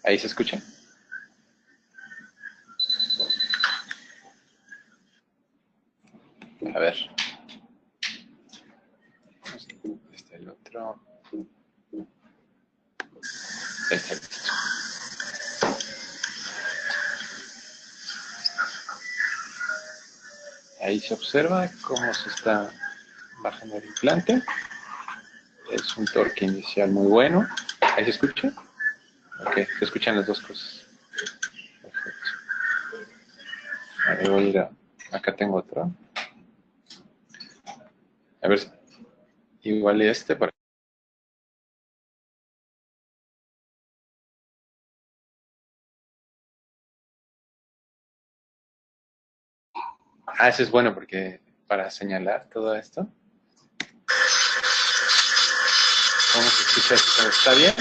Ahí se escucha. A ver. Este el otro. Ahí está. Ahí se observa cómo se está bajando el implante. Es un torque inicial muy bueno. ¿Ahí se escucha? Ok, se escuchan las dos cosas. Perfecto. Ahí voy a ir a... Acá tengo otro. A ver, igual este para... Ah, ese es bueno porque para señalar todo esto. ¿Cómo se escucha esto? ¿Está bien?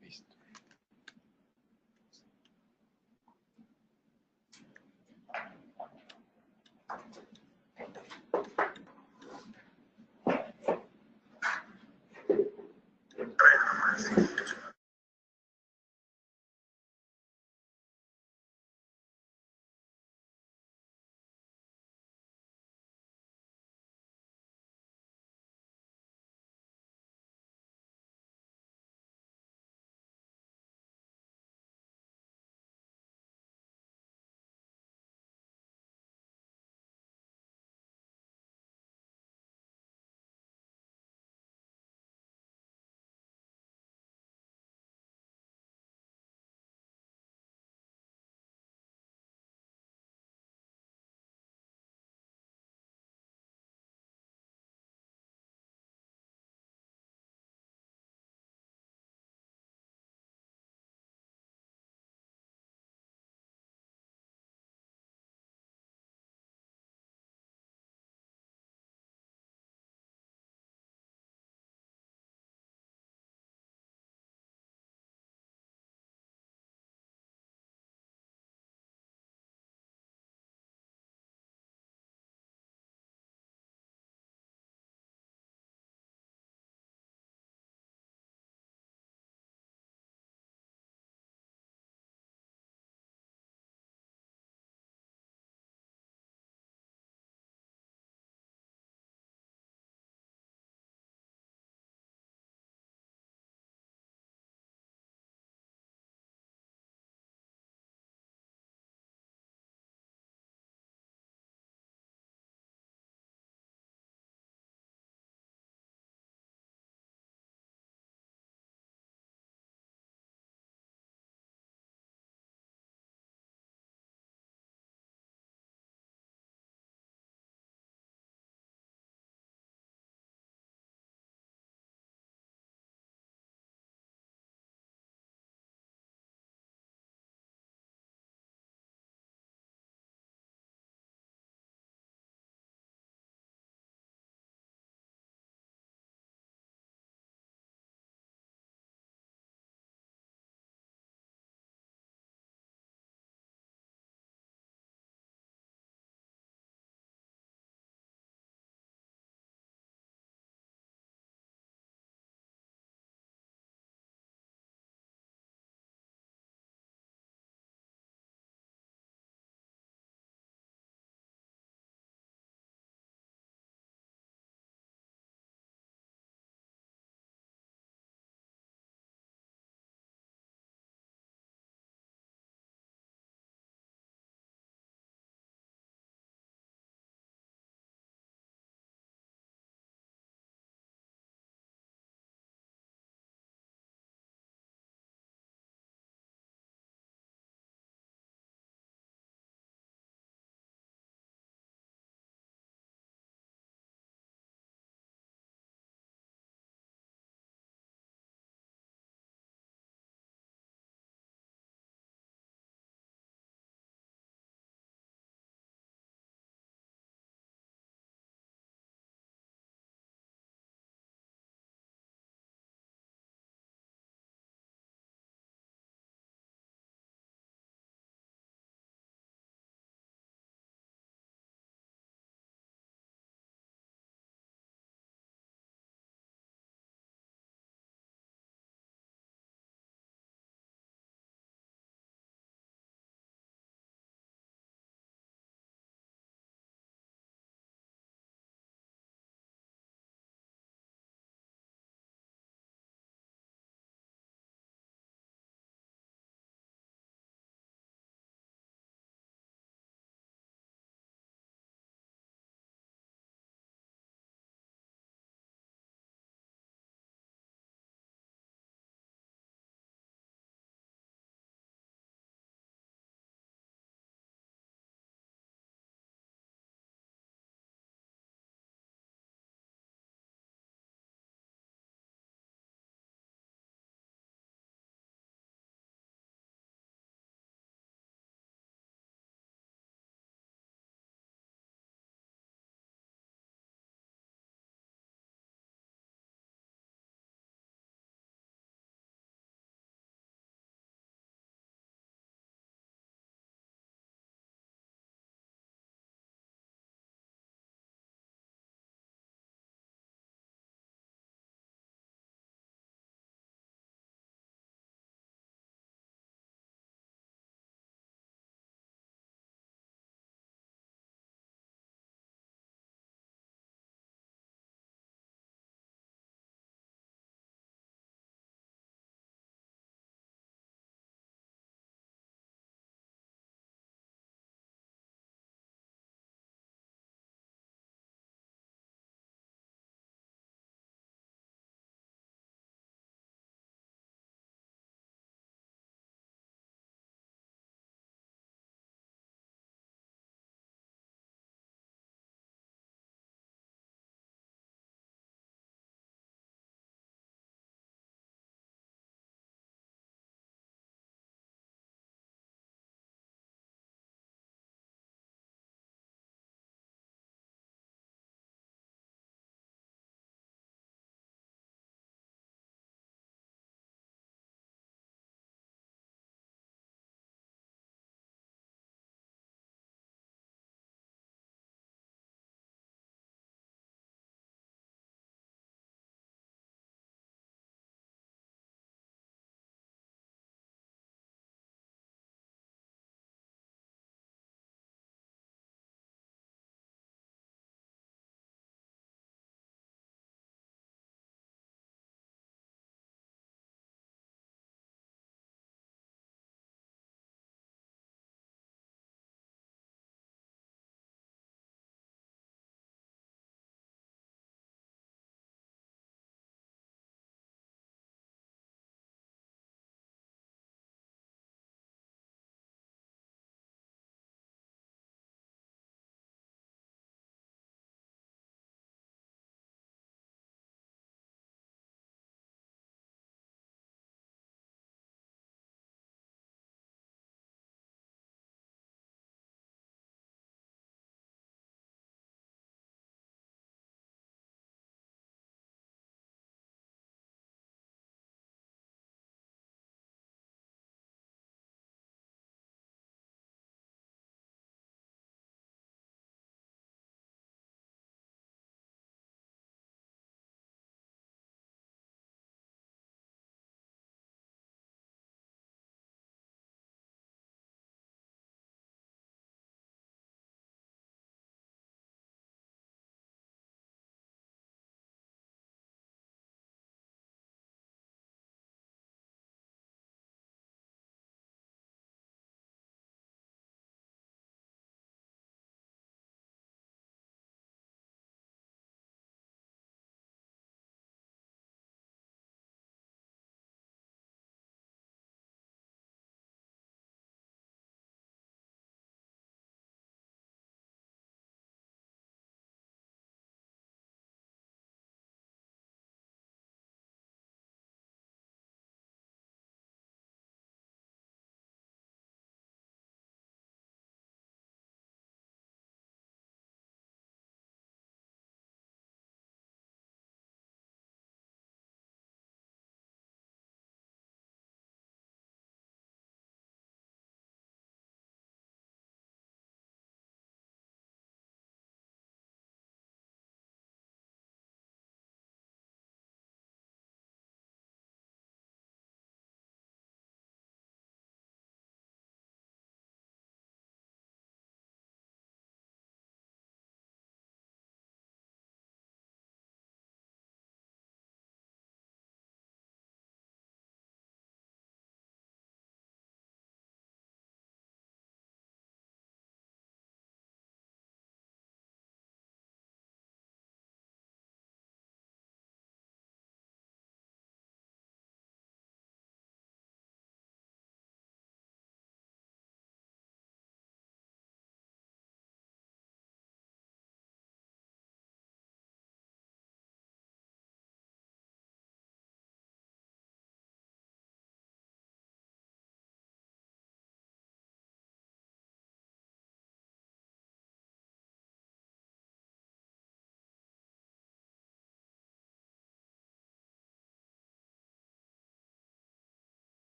Listo.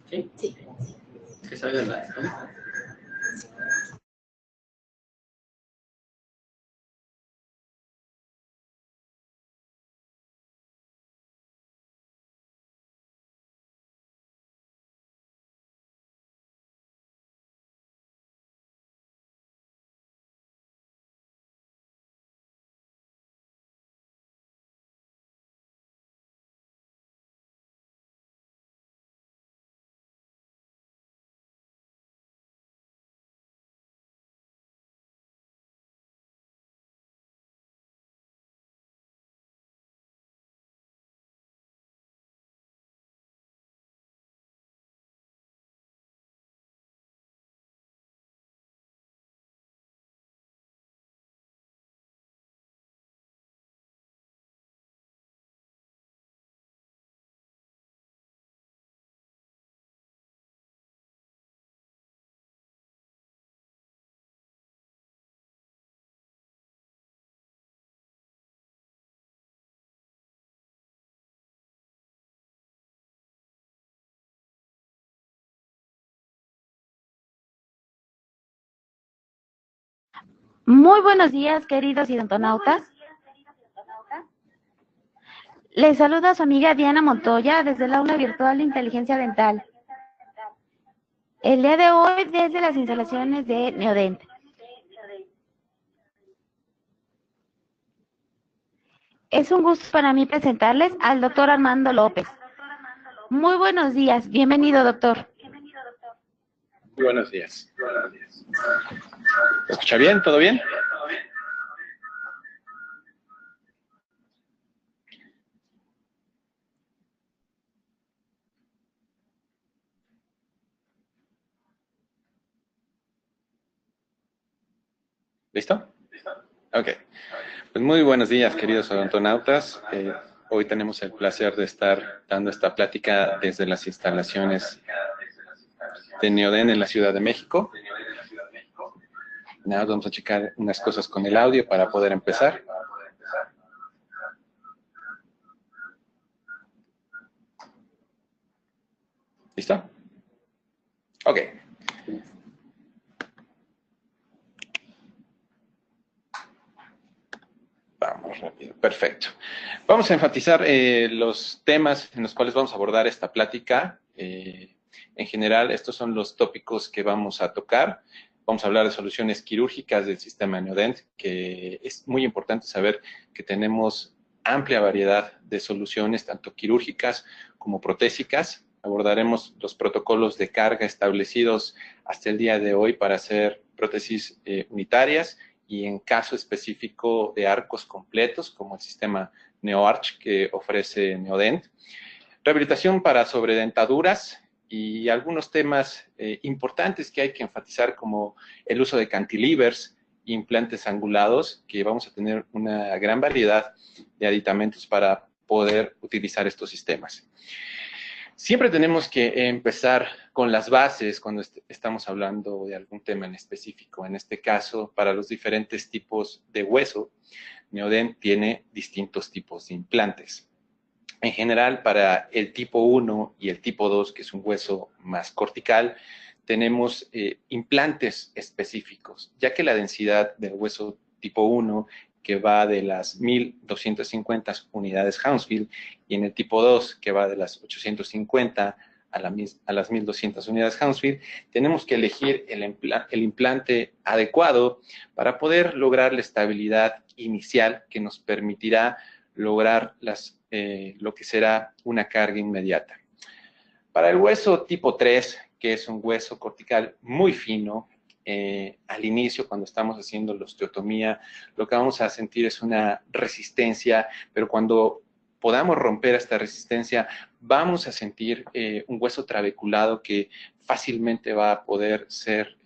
¿Sí? Sí. Que salga la... Muy buenos días, queridos idontonautas. Les saluda su amiga Diana Montoya desde el aula virtual de inteligencia dental. El día de hoy desde las instalaciones de Neodent. Es un gusto para mí presentarles al doctor Armando López. Muy buenos días, bienvenido doctor. Muy buenos días. ¿Me escucha bien? ¿Todo bien? ¿Listo? Ok. Pues muy buenos días, queridos odontonautas. Hoy tenemos el placer de estar dando esta plática desde las instalaciones de Neodent en la Ciudad de México. Nada, vamos a checar unas cosas con el audio para poder empezar. ¿Listo? Ok. Vamos rápido. Perfecto. Vamos a enfatizar los temas en los cuales vamos a abordar esta plática. En general, estos son los tópicos que vamos a tocar. Vamos a hablar de soluciones quirúrgicas del sistema Neodent, que es muy importante saber que tenemos amplia variedad de soluciones, tanto quirúrgicas como protésicas. Abordaremos los protocolos de carga establecidos hasta el día de hoy para hacer prótesis unitarias y en caso específico de arcos completos, como el sistema NeoArch que ofrece Neodent. Rehabilitación para sobredentaduras y algunos temas importantes que hay que enfatizar, como el uso de cantilevers, implantes angulados, que vamos a tener una gran variedad de aditamentos para poder utilizar estos sistemas. Siempre tenemos que empezar con las bases cuando estamos hablando de algún tema en específico. En este caso, para los diferentes tipos de hueso, Neodent tiene distintos tipos de implantes. En general, para el tipo 1 y el tipo 2, que es un hueso más cortical, tenemos implantes específicos, ya que la densidad del hueso tipo 1, que va de las 1250 unidades Hounsfield, y en el tipo 2, que va de las 850 a las 1200 unidades Hounsfield, tenemos que elegir el implante adecuado para poder lograr la estabilidad inicial que nos permitirá lograr lo que será una carga inmediata. Para el hueso tipo 3, que es un hueso cortical muy fino, al inicio, cuando estamos haciendo la osteotomía, lo que vamos a sentir es una resistencia, pero cuando podamos romper esta resistencia, vamos a sentir un hueso trabeculado que fácilmente va a poder ser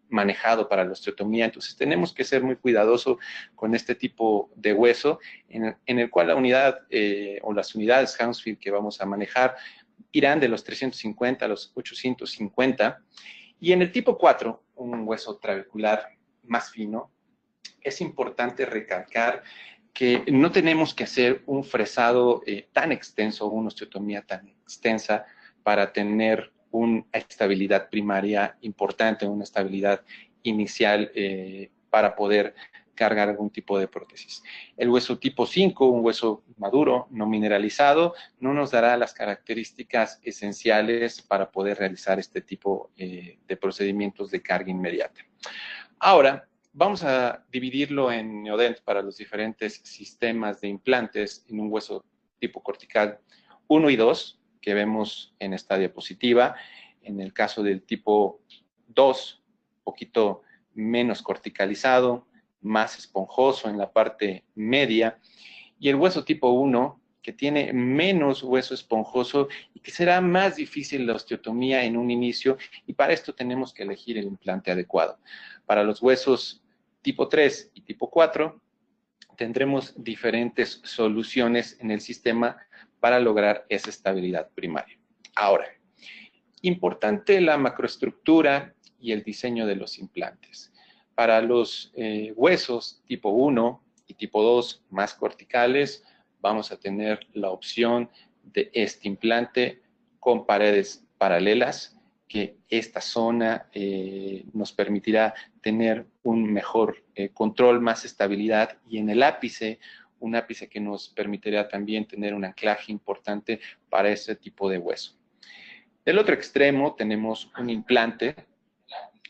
manejado para la osteotomía. Entonces tenemos que ser muy cuidadosos con este tipo de hueso, en el cual la unidad o las unidades Hounsfield que vamos a manejar irán de los 350 a los 850. Y en el tipo 4, un hueso trabecular más fino, es importante recalcar que no tenemos que hacer un fresado tan extenso o una osteotomía tan extensa para tener una estabilidad primaria importante, una estabilidad inicial para poder cargar algún tipo de prótesis. El hueso tipo 5, un hueso maduro, no mineralizado, no nos dará las características esenciales para poder realizar este tipo de procedimientos de carga inmediata. Ahora, vamos a dividirlo en Neodent para los diferentes sistemas de implantes en un hueso tipo cortical 1 y 2, que vemos en esta diapositiva. En el caso del tipo 2, un poquito menos corticalizado, más esponjoso en la parte media, y el hueso tipo 1, que tiene menos hueso esponjoso y que será más difícil la osteotomía en un inicio, y para esto tenemos que elegir el implante adecuado. Para los huesos tipo 3 y tipo 4, tendremos diferentes soluciones en el sistema para lograr esa estabilidad primaria. Ahora, importante la macroestructura y el diseño de los implantes. Para los huesos tipo 1 y tipo 2 más corticales, vamos a tener la opción de este implante con paredes paralelas, que esta zona nos permitirá tener un mejor control, más estabilidad, y en el ápice, un ápice que nos permitirá también tener un anclaje importante para ese tipo de hueso. Del otro extremo tenemos un implante,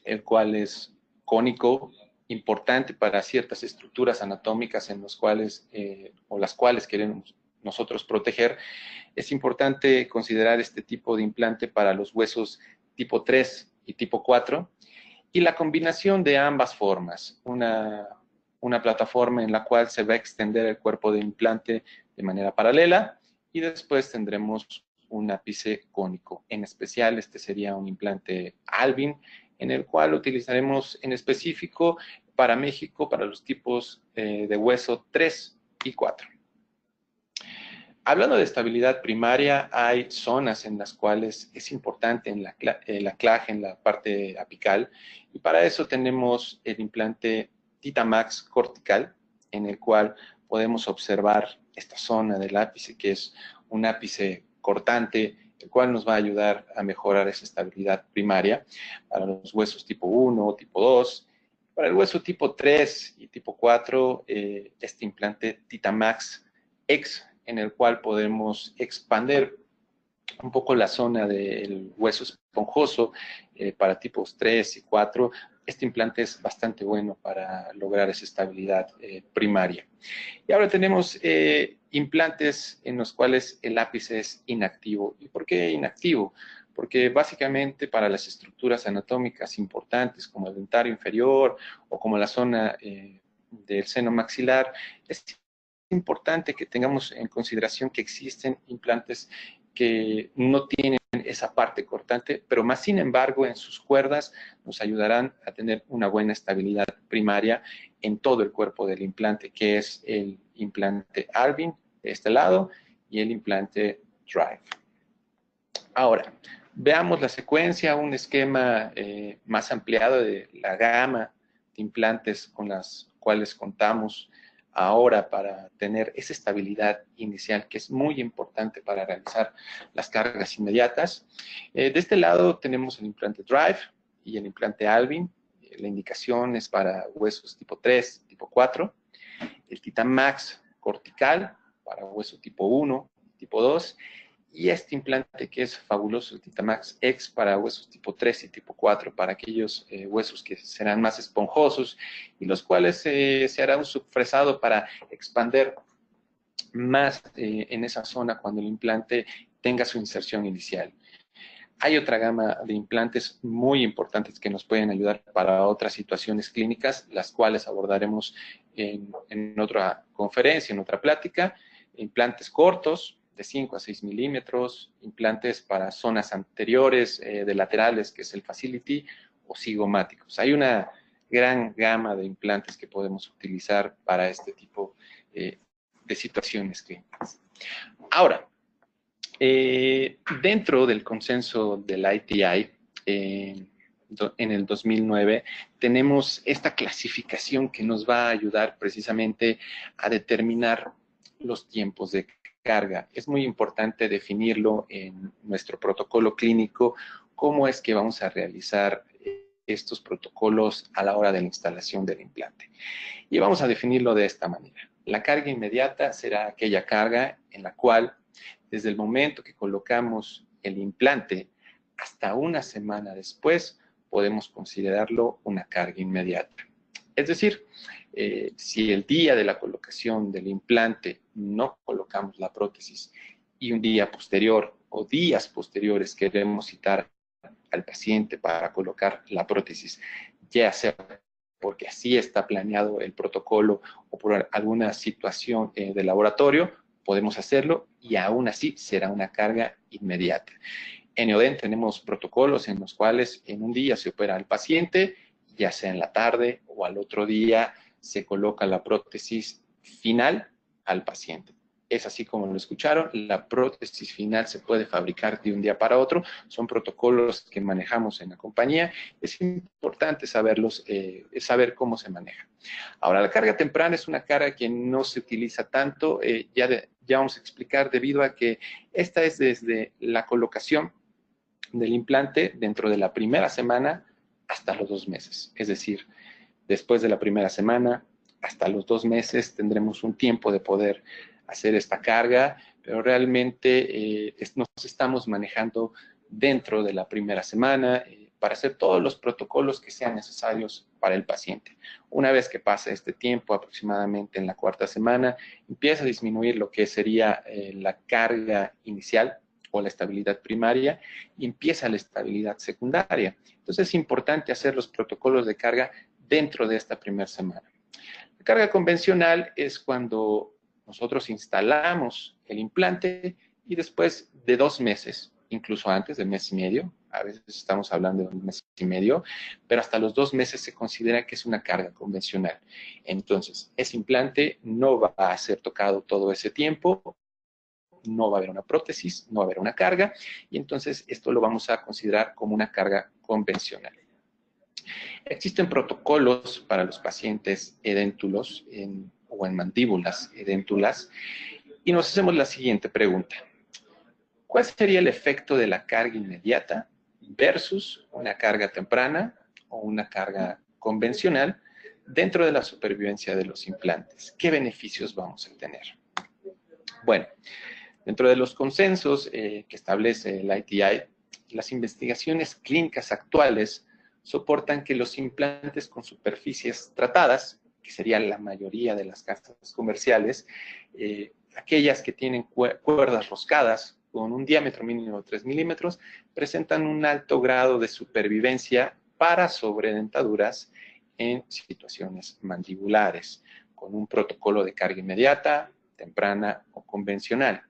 el cual es cónico, importante para ciertas estructuras anatómicas en los cuales, o las cuales queremos nosotros proteger. Es importante considerar este tipo de implante para los huesos tipo 3 y tipo 4, y la combinación de ambas formas, una plataforma en la cual se va a extender el cuerpo de implante de manera paralela, y después tendremos un ápice cónico. En especial, este sería un implante Alvin, en el cual utilizaremos en específico para México, para los tipos de hueso 3 y 4. Hablando de estabilidad primaria, hay zonas en las cuales es importante el anclaje en la parte apical, y para eso tenemos el implante Titamax cortical, en el cual podemos observar esta zona del ápice, que es un ápice cortante, el cual nos va a ayudar a mejorar esa estabilidad primaria para los huesos tipo 1 o tipo 2. Para el hueso tipo 3 y tipo 4, este implante Titamax X, en el cual podemos expandir un poco la zona del hueso esponjoso para tipos 3 y 4. Este implante es bastante bueno para lograr esa estabilidad primaria. Y ahora tenemos implantes en los cuales el ápice es inactivo. ¿Y por qué inactivo? Porque básicamente para las estructuras anatómicas importantes como el dentario inferior o como la zona del seno maxilar, es importante que tengamos en consideración que existen implantes que no tienen esa parte cortante, pero más sin embargo en sus cuerdas nos ayudarán a tener una buena estabilidad primaria en todo el cuerpo del implante, que es el implante Alvin de este lado y el implante Drive. Ahora, veamos la secuencia, un esquema más ampliado de la gama de implantes con las cuales contamos ahora para tener esa estabilidad inicial, que es muy importante para realizar las cargas inmediatas. De este lado tenemos el implante Drive y el implante Alvin. La indicación es para huesos tipo 3, tipo 4. El Titamax cortical para hueso tipo 1, tipo 2. Y este implante que es fabuloso, el Titamax X, para huesos tipo 3 y tipo 4, para aquellos huesos que serán más esponjosos y los cuales se hará un subfresado para expander más en esa zona cuando el implante tenga su inserción inicial. Hay otra gama de implantes muy importantes que nos pueden ayudar para otras situaciones clínicas, las cuales abordaremos en otra conferencia, en otra plática. Implantes cortos, de 5 a 6 milímetros, implantes para zonas anteriores, de laterales, que es el facility, o cigomáticos. Hay una gran gama de implantes que podemos utilizar para este tipo de situaciones clínicas. Ahora, dentro del consenso del ITI, en el 2009, tenemos esta clasificación que nos va a ayudar precisamente a determinar los tiempos de carga. Es muy importante definirlo en nuestro protocolo clínico cómo es que vamos a realizar estos protocolos a la hora de la instalación del implante. Y vamos a definirlo de esta manera. La carga inmediata será aquella carga en la cual, desde el momento que colocamos el implante hasta una semana después, podemos considerarlo una carga inmediata. Es decir, si el día de la colocación del implante no colocamos la prótesis y un día posterior o días posteriores queremos citar al paciente para colocar la prótesis, ya sea porque así está planeado el protocolo o por alguna situación de laboratorio, podemos hacerlo y aún así será una carga inmediata. En Neoden tenemos protocolos en los cuales en un día se opera al paciente, ya sea en la tarde o al otro día se coloca la prótesis final al paciente. Es así como lo escucharon, la prótesis final se puede fabricar de un día para otro, son protocolos que manejamos en la compañía, es importante saberlos, saber cómo se maneja. Ahora, la carga temprana es una carga que no se utiliza tanto, ya vamos a explicar debido a que esta es desde la colocación del implante dentro de la primera semana hasta los 2 meses, es decir, después de la primera semana hasta los 2 meses tendremos un tiempo de poder hacer esta carga, pero realmente nos estamos manejando dentro de la primera semana para hacer todos los protocolos que sean necesarios para el paciente. Una vez que pasa este tiempo, aproximadamente en la 4ª semana, empieza a disminuir lo que sería la carga inicial o la estabilidad primaria y empieza la estabilidad secundaria. Entonces es importante hacer los protocolos de carga dentro de esta primera semana. La carga convencional es cuando nosotros instalamos el implante y después de 2 meses, incluso antes de 1 mes y medio, a veces estamos hablando de 1 mes y medio, pero hasta los 2 meses se considera que es una carga convencional. Entonces, ese implante no va a ser tocado todo ese tiempo, no va a haber una prótesis, no va a haber una carga, y entonces esto lo vamos a considerar como una carga convencional. Existen protocolos para los pacientes edéntulos o en mandíbulas edéntulas y nos hacemos la siguiente pregunta. ¿Cuál sería el efecto de la carga inmediata versus una carga temprana o una carga convencional dentro de la supervivencia de los implantes? ¿Qué beneficios vamos a tener? Bueno, dentro de los consensos que establece el ITI, las investigaciones clínicas actuales soportan que los implantes con superficies tratadas, que sería la mayoría de las casas comerciales, aquellas que tienen cuerdas roscadas con un diámetro mínimo de 3 milímetros, presentan un alto grado de supervivencia para sobredentaduras en situaciones mandibulares, con un protocolo de carga inmediata, temprana o convencional,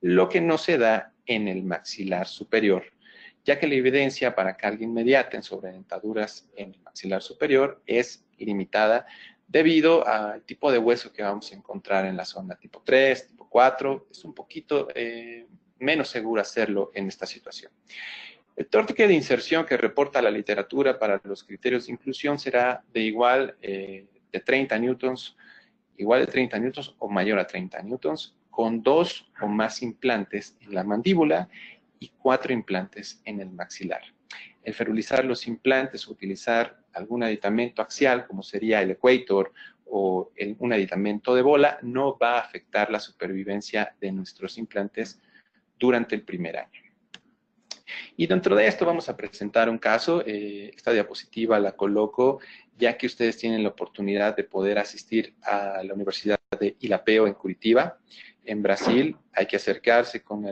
lo que no se da en el maxilar superior, ya que la evidencia para carga inmediata en sobredentaduras en el maxilar superior es limitada debido al tipo de hueso que vamos a encontrar en la zona tipo 3, tipo 4. Es un poquito menos seguro hacerlo en esta situación. El torque de inserción que reporta la literatura para los criterios de inclusión será de igual de 30 newtons, igual de 30 newtons o mayor a 30 newtons, con 2 o más implantes en la mandíbula y 4 implantes en el maxilar. El ferulizar los implantes o utilizar algún aditamento axial, como sería el equator o un aditamento de bola, no va a afectar la supervivencia de nuestros implantes durante el primer año. Y dentro de esto vamos a presentar un caso. Esta diapositiva la coloco ya que ustedes tienen la oportunidad de poder asistir a la Universidad de Ilapeo en Curitiba, en Brasil. Hay que acercarse con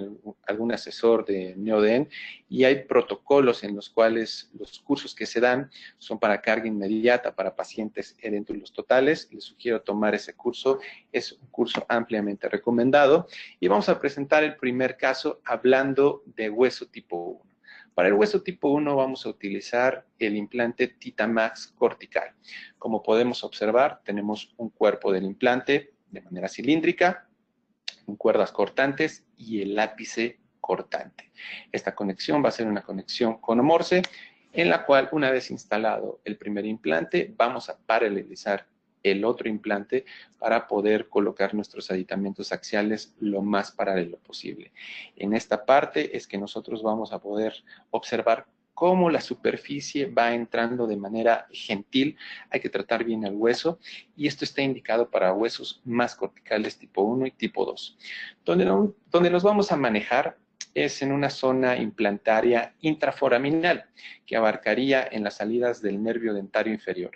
algún asesor de Neoden y hay protocolos en los cuales los cursos que se dan son para carga inmediata para pacientes edéntulos totales. Les sugiero tomar ese curso, es un curso ampliamente recomendado. Y vamos a presentar el primer caso hablando de hueso tipo 1. Para el hueso tipo 1 vamos a utilizar el implante Titamax cortical. Como podemos observar, tenemos un cuerpo del implante de manera cilíndrica, con cuerdas cortantes y el ápice cortante. Esta conexión va a ser una conexión conomorse, en la cual una vez instalado el primer implante, vamos a paralelizar el otro implante para poder colocar nuestros aditamentos axiales lo más paralelo posible. En esta parte es que nosotros vamos a poder observar cómo la superficie va entrando de manera gentil. Hay que tratar bien el hueso y esto está indicado para huesos más corticales tipo 1 y tipo 2. Donde los vamos a manejar es en una zona implantaria intraforaminal que abarcaría en las salidas del nervio dentario inferior.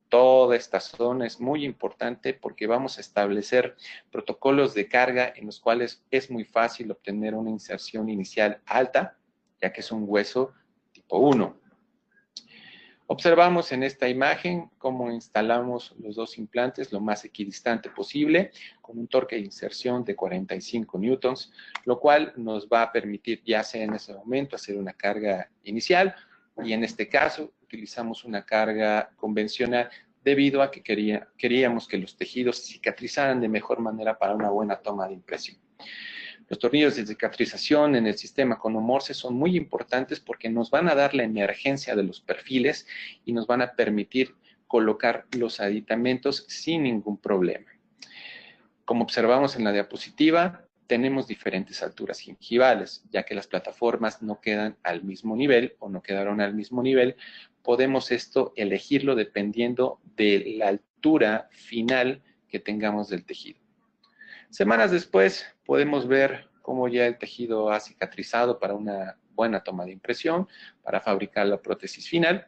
Toda esta zona es muy importante porque vamos a establecer protocolos de carga en los cuales es muy fácil obtener una inserción inicial alta, ya que es un hueso tipo 1. Observamos en esta imagen cómo instalamos los dos implantes lo más equidistante posible, con un torque de inserción de 45 newtons, lo cual nos va a permitir ya sea en ese momento hacer una carga inicial, y en este caso utilizamos una carga convencional debido a que queríamos que los tejidos cicatrizaran de mejor manera para una buena toma de impresión. Los tornillos de cicatrización en el sistema Conomorse son muy importantes porque nos van a dar la emergencia de los perfiles y nos van a permitir colocar los aditamentos sin ningún problema. Como observamos en la diapositiva, tenemos diferentes alturas gingivales, ya que las plataformas no quedan al mismo nivel o no quedaron al mismo nivel. Podemos elegirlo dependiendo de la altura final que tengamos del tejido. Semanas después podemos ver cómo ya el tejido ha cicatrizado para una buena toma de impresión, para fabricar la prótesis final.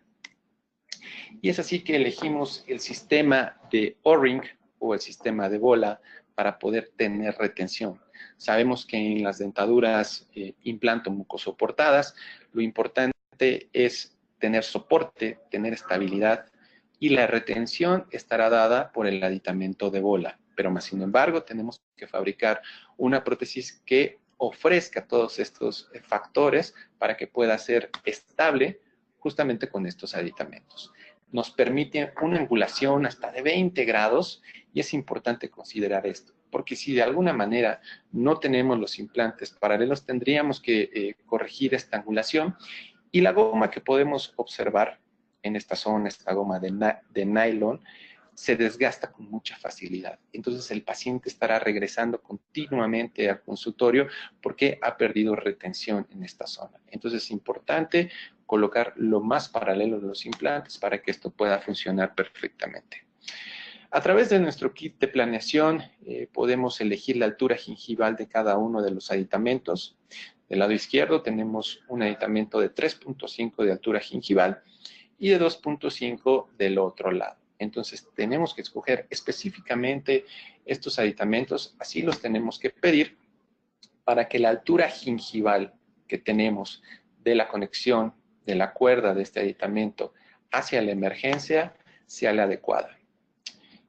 Y es así que elegimos el sistema de O-ring o el sistema de bola para poder tener retención. Sabemos que en las dentaduras implanto-mucosoportadas lo importante es tener soporte, tener estabilidad, y la retención estará dada por el aditamento de bola. Pero más sin embargo, tenemos que fabricar una prótesis que ofrezca todos estos factores para que pueda ser estable justamente con estos aditamentos. Nos permite una angulación hasta de 20 grados y es importante considerar esto, porque si de alguna manera no tenemos los implantes paralelos, tendríamos que corregir esta angulación, y la goma que podemos observar en esta zona, esta goma de nylon, se desgasta con mucha facilidad. Entonces el paciente estará regresando continuamente al consultorio porque ha perdido retención en esta zona. Entonces es importante colocar lo más paralelo de los implantes para que esto pueda funcionar perfectamente. A través de nuestro kit de planeación podemos elegir la altura gingival de cada uno de los aditamentos. Del lado izquierdo tenemos un aditamento de 3.5 de altura gingival y de 2.5 del otro lado. Entonces tenemos que escoger específicamente estos aditamentos, así los tenemos que pedir para que la altura gingival que tenemos de la conexión de la cuerda de este aditamento hacia la emergencia sea la adecuada.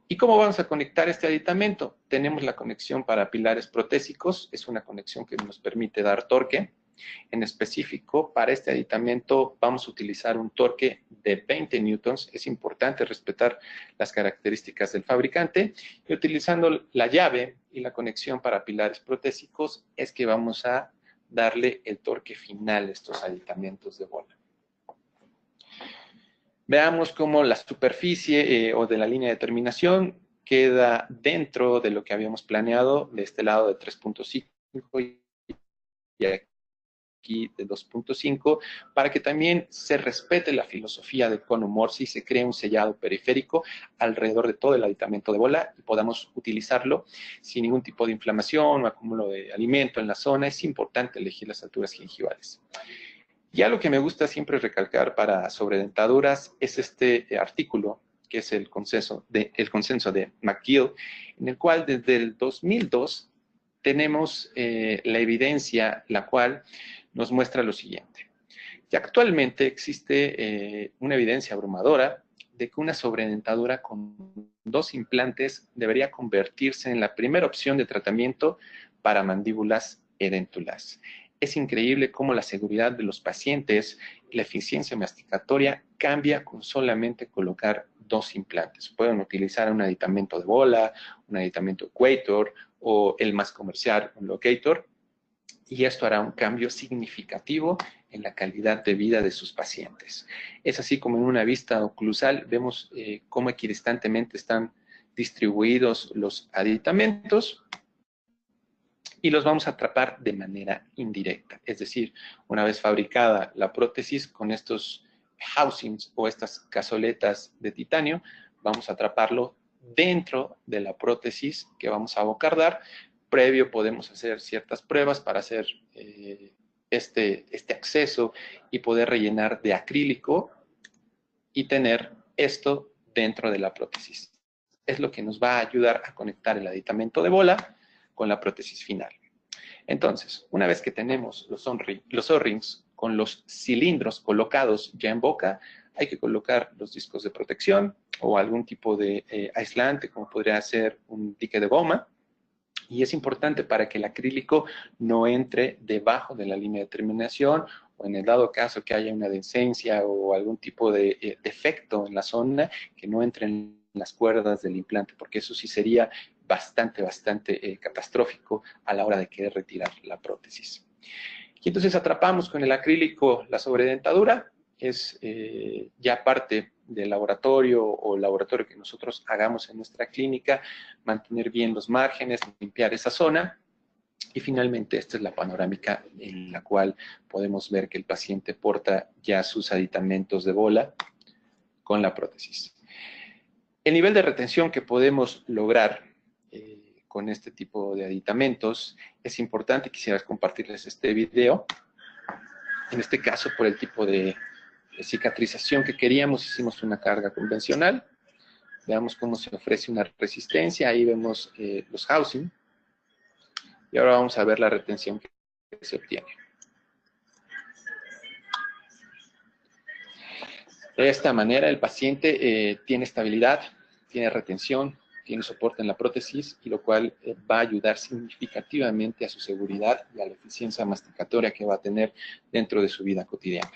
¿Y cómo vamos a conectar este aditamento? Tenemos la conexión para pilares protésicos, es una conexión que nos permite dar torque. En específico, para este aditamento vamos a utilizar un torque de 20 newtons. Es importante respetar las características del fabricante. Y utilizando la llave y la conexión para pilares protésicos es que vamos a darle el torque final a estos aditamentos de bola. Veamos cómo la superficie o de la línea de terminación queda dentro de lo que habíamos planeado de este lado de 3.5 y aquí de 2.5, para que también se respete la filosofía de Conomorse y se cree un sellado periférico alrededor de todo el aditamento de bola y podamos utilizarlo sin ningún tipo de inflamación o acúmulo de alimento en la zona. Es importante elegir las alturas gingivales. Ya lo que me gusta siempre recalcar para sobredentaduras es este artículo, que es el consenso de McGill, en el cual desde el 2002 tenemos la evidencia, la cual nos muestra lo siguiente. Ya actualmente existe una evidencia abrumadora de que una sobredentadura con 2 implantes debería convertirse en la primera opción de tratamiento para mandíbulas edéntulas. Es increíble cómo la seguridad de los pacientes y la eficiencia masticatoria cambia con solamente colocar 2 implantes. Pueden utilizar un aditamento de bola, un aditamento equator o el más comercial, un locator, y esto hará un cambio significativo en la calidad de vida de sus pacientes. Es así como en una vista oclusal vemos cómo equidistantemente están distribuidos los aditamentos y los vamos a atrapar de manera indirecta. Es decir, una vez fabricada la prótesis con estos housings o estas cazoletas de titanio, vamos a atraparlo dentro de la prótesis que vamos a bocardar. Previo podemos hacer ciertas pruebas para hacer este acceso y poder rellenar de acrílico y tener esto dentro de la prótesis. Es lo que nos va a ayudar a conectar el aditamento de bola con la prótesis final. Entonces, una vez que tenemos los O-rings con los cilindros colocados ya en boca, hay que colocar los discos de protección o algún tipo de aislante, como podría ser un dique de goma. Y es importante para que el acrílico no entre debajo de la línea de terminación o en el dado caso que haya una decencia o algún tipo de defecto en la zona, que no entren las cuerdas del implante, porque eso sí sería bastante catastrófico a la hora de querer retirar la prótesis. Y entonces atrapamos con el acrílico la sobredentadura, es ya parte del laboratorio o laboratorio que nosotros hagamos en nuestra clínica, mantener bien los márgenes, limpiar esa zona. Y finalmente esta es la panorámica en la cual podemos ver que el paciente porta ya sus aditamentos de bola con la prótesis. El nivel de retención que podemos lograr con este tipo de aditamentos es importante. Quisiera compartirles este video. En este caso, por el tipo de cicatrización que queríamos, hicimos una carga convencional. Veamos cómo se ofrece una resistencia. Ahí vemos los housing. Y ahora vamos a ver la retención que se obtiene. De esta manera, el paciente tiene estabilidad, tiene retención, tiene soporte en la prótesis, y lo cual va a ayudar significativamente a su seguridad y a la eficiencia masticatoria que va a tener dentro de su vida cotidiana.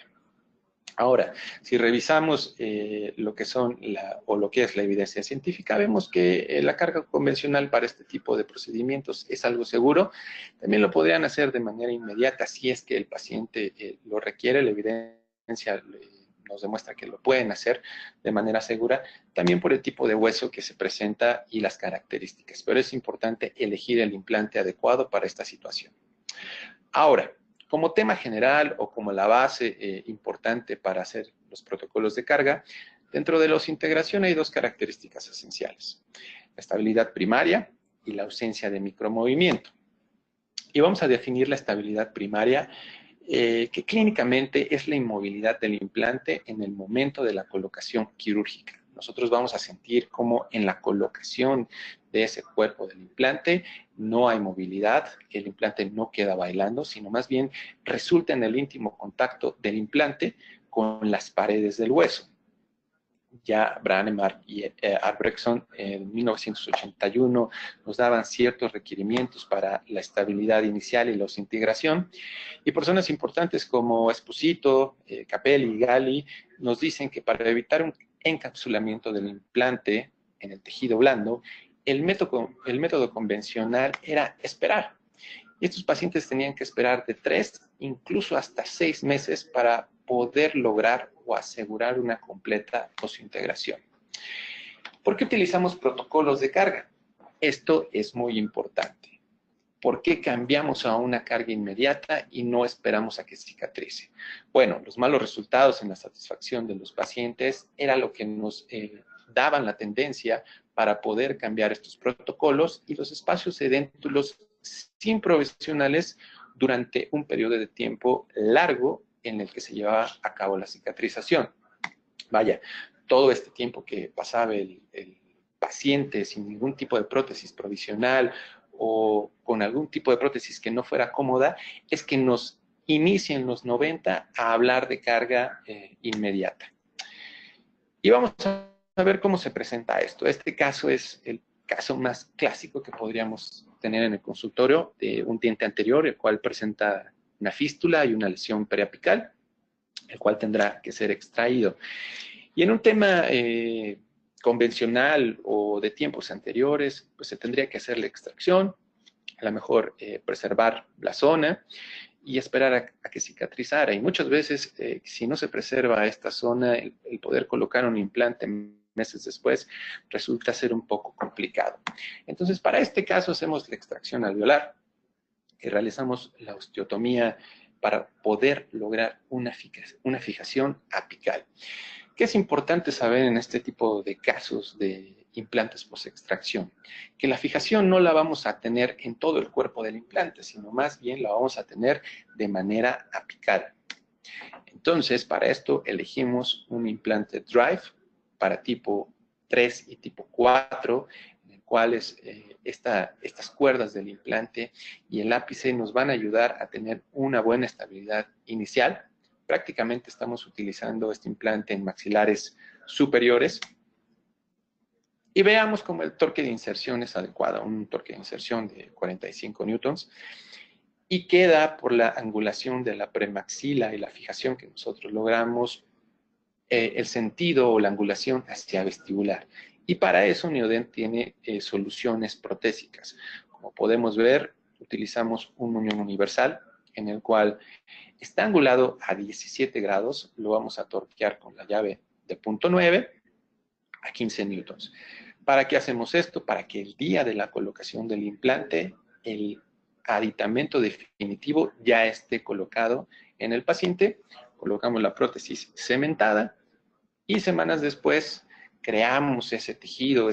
Ahora, si revisamos lo que es la evidencia científica, vemos que la carga convencional para este tipo de procedimientos es algo seguro. También lo podrían hacer de manera inmediata si es que el paciente lo requiere. La evidencia nos demuestra que lo pueden hacer de manera segura, también por el tipo de hueso que se presenta y las características. Pero es importante elegir el implante adecuado para esta situación. Ahora, como tema general o como la base importante para hacer los protocolos de carga, dentro de los integración hay dos características esenciales: la estabilidad primaria y la ausencia de micromovimiento. Y vamos a definir la estabilidad primaria, que clínicamente es la inmovilidad del implante en el momento de la colocación quirúrgica. Nosotros vamos a sentir como en la colocación de ese cuerpo del implante no hay movilidad, el implante no queda bailando, sino más bien resulta en el íntimo contacto del implante con las paredes del hueso. Ya Branemark y Albrechtson en 1981 nos daban ciertos requerimientos para la estabilidad inicial y la integración, y personas importantes como Esposito, Capelli y Galli nos dicen que para evitar un encapsulamiento del implante en el tejido blando, el método convencional era esperar. Y estos pacientes tenían que esperar de 3, incluso hasta 6 meses para poder lograr o asegurar una completa osseointegración. ¿Por qué utilizamos protocolos de carga? Esto es muy importante. ¿Por qué cambiamos a una carga inmediata y no esperamos a que cicatrice? Bueno, los malos resultados en la satisfacción de los pacientes era lo que nos daban la tendencia para poder cambiar estos protocolos y los espacios edéntulos sin profesionales durante un periodo de tiempo largo en el que se llevaba a cabo la cicatrización. Vaya, todo este tiempo que pasaba el paciente sin ningún tipo de prótesis provisional o con algún tipo de prótesis que no fuera cómoda, es que nos inicia en los 90 a hablar de carga inmediata. Y vamos a ver cómo se presenta esto. Este caso es el caso más clásico que podríamos tener en el consultorio de un diente anterior, el cual presenta una fístula y una lesión periapical, el cual tendrá que ser extraído. Y en un tema convencional o de tiempos anteriores, pues se tendría que hacer la extracción, a lo mejor preservar la zona y esperar a que cicatrizara. Y muchas veces, si no se preserva esta zona, el poder colocar un implante meses después, resulta ser un poco complicado. Entonces, para este caso hacemos la extracción alveolar y realizamos la osteotomía para poder lograr una fijación apical. ¿Qué es importante saber en este tipo de casos de implantes post-extracción? Que la fijación no la vamos a tener en todo el cuerpo del implante, sino más bien la vamos a tener de manera apical. Entonces, para esto elegimos un implante Drive para tipo 3 y tipo 4, en el cual estas cuerdas del implante y el ápice nos van a ayudar a tener una buena estabilidad inicial. Prácticamente estamos utilizando este implante en maxilares superiores. Y veamos cómo el torque de inserción es adecuado, un torque de inserción de 45 newtons. Y queda por la angulación de la premaxila y la fijación que nosotros logramos, el sentido o la angulación hacia vestibular. Y para eso Neodent tiene soluciones protésicas. Como podemos ver, utilizamos un unión universal en el cual está angulado a 17 grados. Lo vamos a torquear con la llave de punto 9 a 15 newtons. ¿Para qué hacemos esto? Para que el día de la colocación del implante, el aditamento definitivo ya esté colocado en el paciente. Colocamos la prótesis cementada y semanas después creamos ese tejido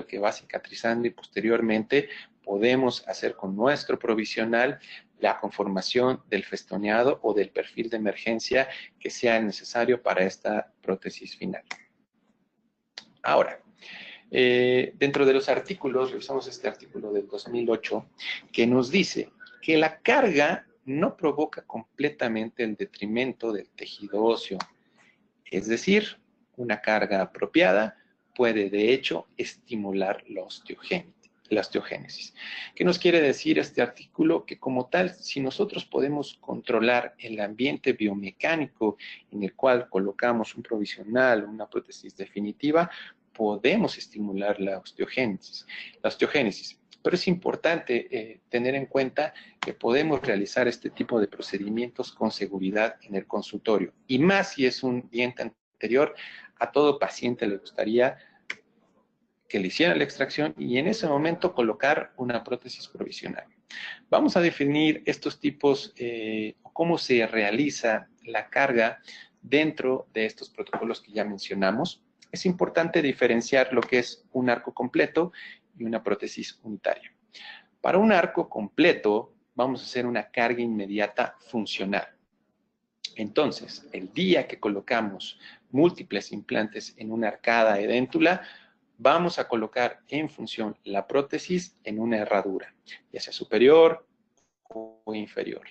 que va cicatrizando y posteriormente podemos hacer con nuestro provisional la conformación del festoneado o del perfil de emergencia que sea necesario para esta prótesis final. Ahora, dentro de los artículos, revisamos este artículo del 2008, que nos dice que la carga no provoca completamente el detrimento del tejido óseo. Es decir, una carga apropiada puede, de hecho, estimular la osteogénesis. ¿Qué nos quiere decir este artículo? Que como tal, si nosotros podemos controlar el ambiente biomecánico en el cual colocamos un provisional, una prótesis definitiva, podemos estimular la osteogénesis. Pero es importante tener en cuenta que podemos realizar este tipo de procedimientos con seguridad en el consultorio. Y más si es un diente anterior, a todo paciente le gustaría que le hicieran la extracción y en ese momento colocar una prótesis provisional. Vamos a definir estos tipos, cómo se realiza la carga dentro de estos protocolos que ya mencionamos. Es importante diferenciar lo que es un arco completo y una prótesis unitaria. Para un arco completo, vamos a hacer una carga inmediata funcional. Entonces, el día que colocamos múltiples implantes en una arcada edéntula, vamos a colocar en función la prótesis en una herradura, ya sea superior o inferior.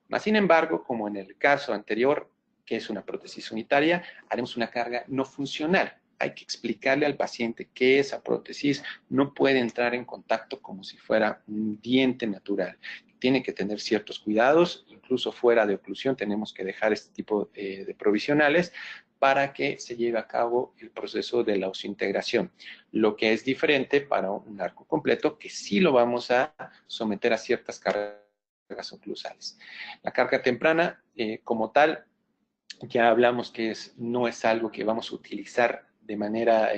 Más sin embargo, como en el caso anterior, que es una prótesis unitaria, haremos una carga no funcional. Hay que explicarle al paciente que esa prótesis no puede entrar en contacto como si fuera un diente natural. Tiene que tener ciertos cuidados, incluso fuera de oclusión tenemos que dejar este tipo de provisionales para que se lleve a cabo el proceso de la osseointegración. Lo que es diferente para un arco completo, que sí lo vamos a someter a ciertas cargas oclusales. La carga temprana, como tal, ya hablamos que no es algo que vamos a utilizar de manera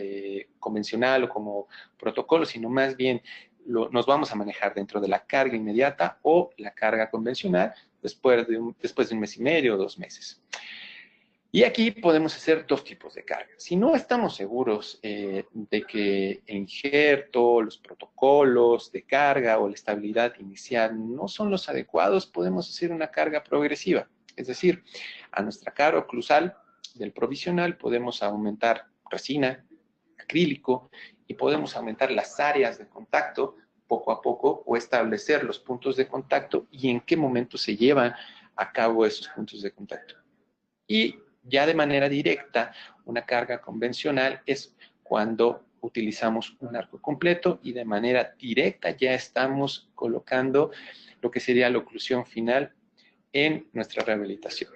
convencional o como protocolo, sino más bien nos vamos a manejar dentro de la carga inmediata o la carga convencional después de un mes y medio o 2 meses. Y aquí podemos hacer dos tipos de carga. Si no estamos seguros de que el injerto, los protocolos de carga o la estabilidad inicial no son los adecuados, podemos hacer una carga progresiva. Es decir, a nuestra carga oclusal del provisional podemos aumentar resina, acrílico y podemos aumentar las áreas de contacto poco a poco o establecer los puntos de contacto y en qué momento se llevan a cabo esos puntos de contacto. Y ya de manera directa, una carga convencional es cuando utilizamos un arco completo y de manera directa ya estamos colocando lo que sería la oclusión final en nuestra rehabilitación.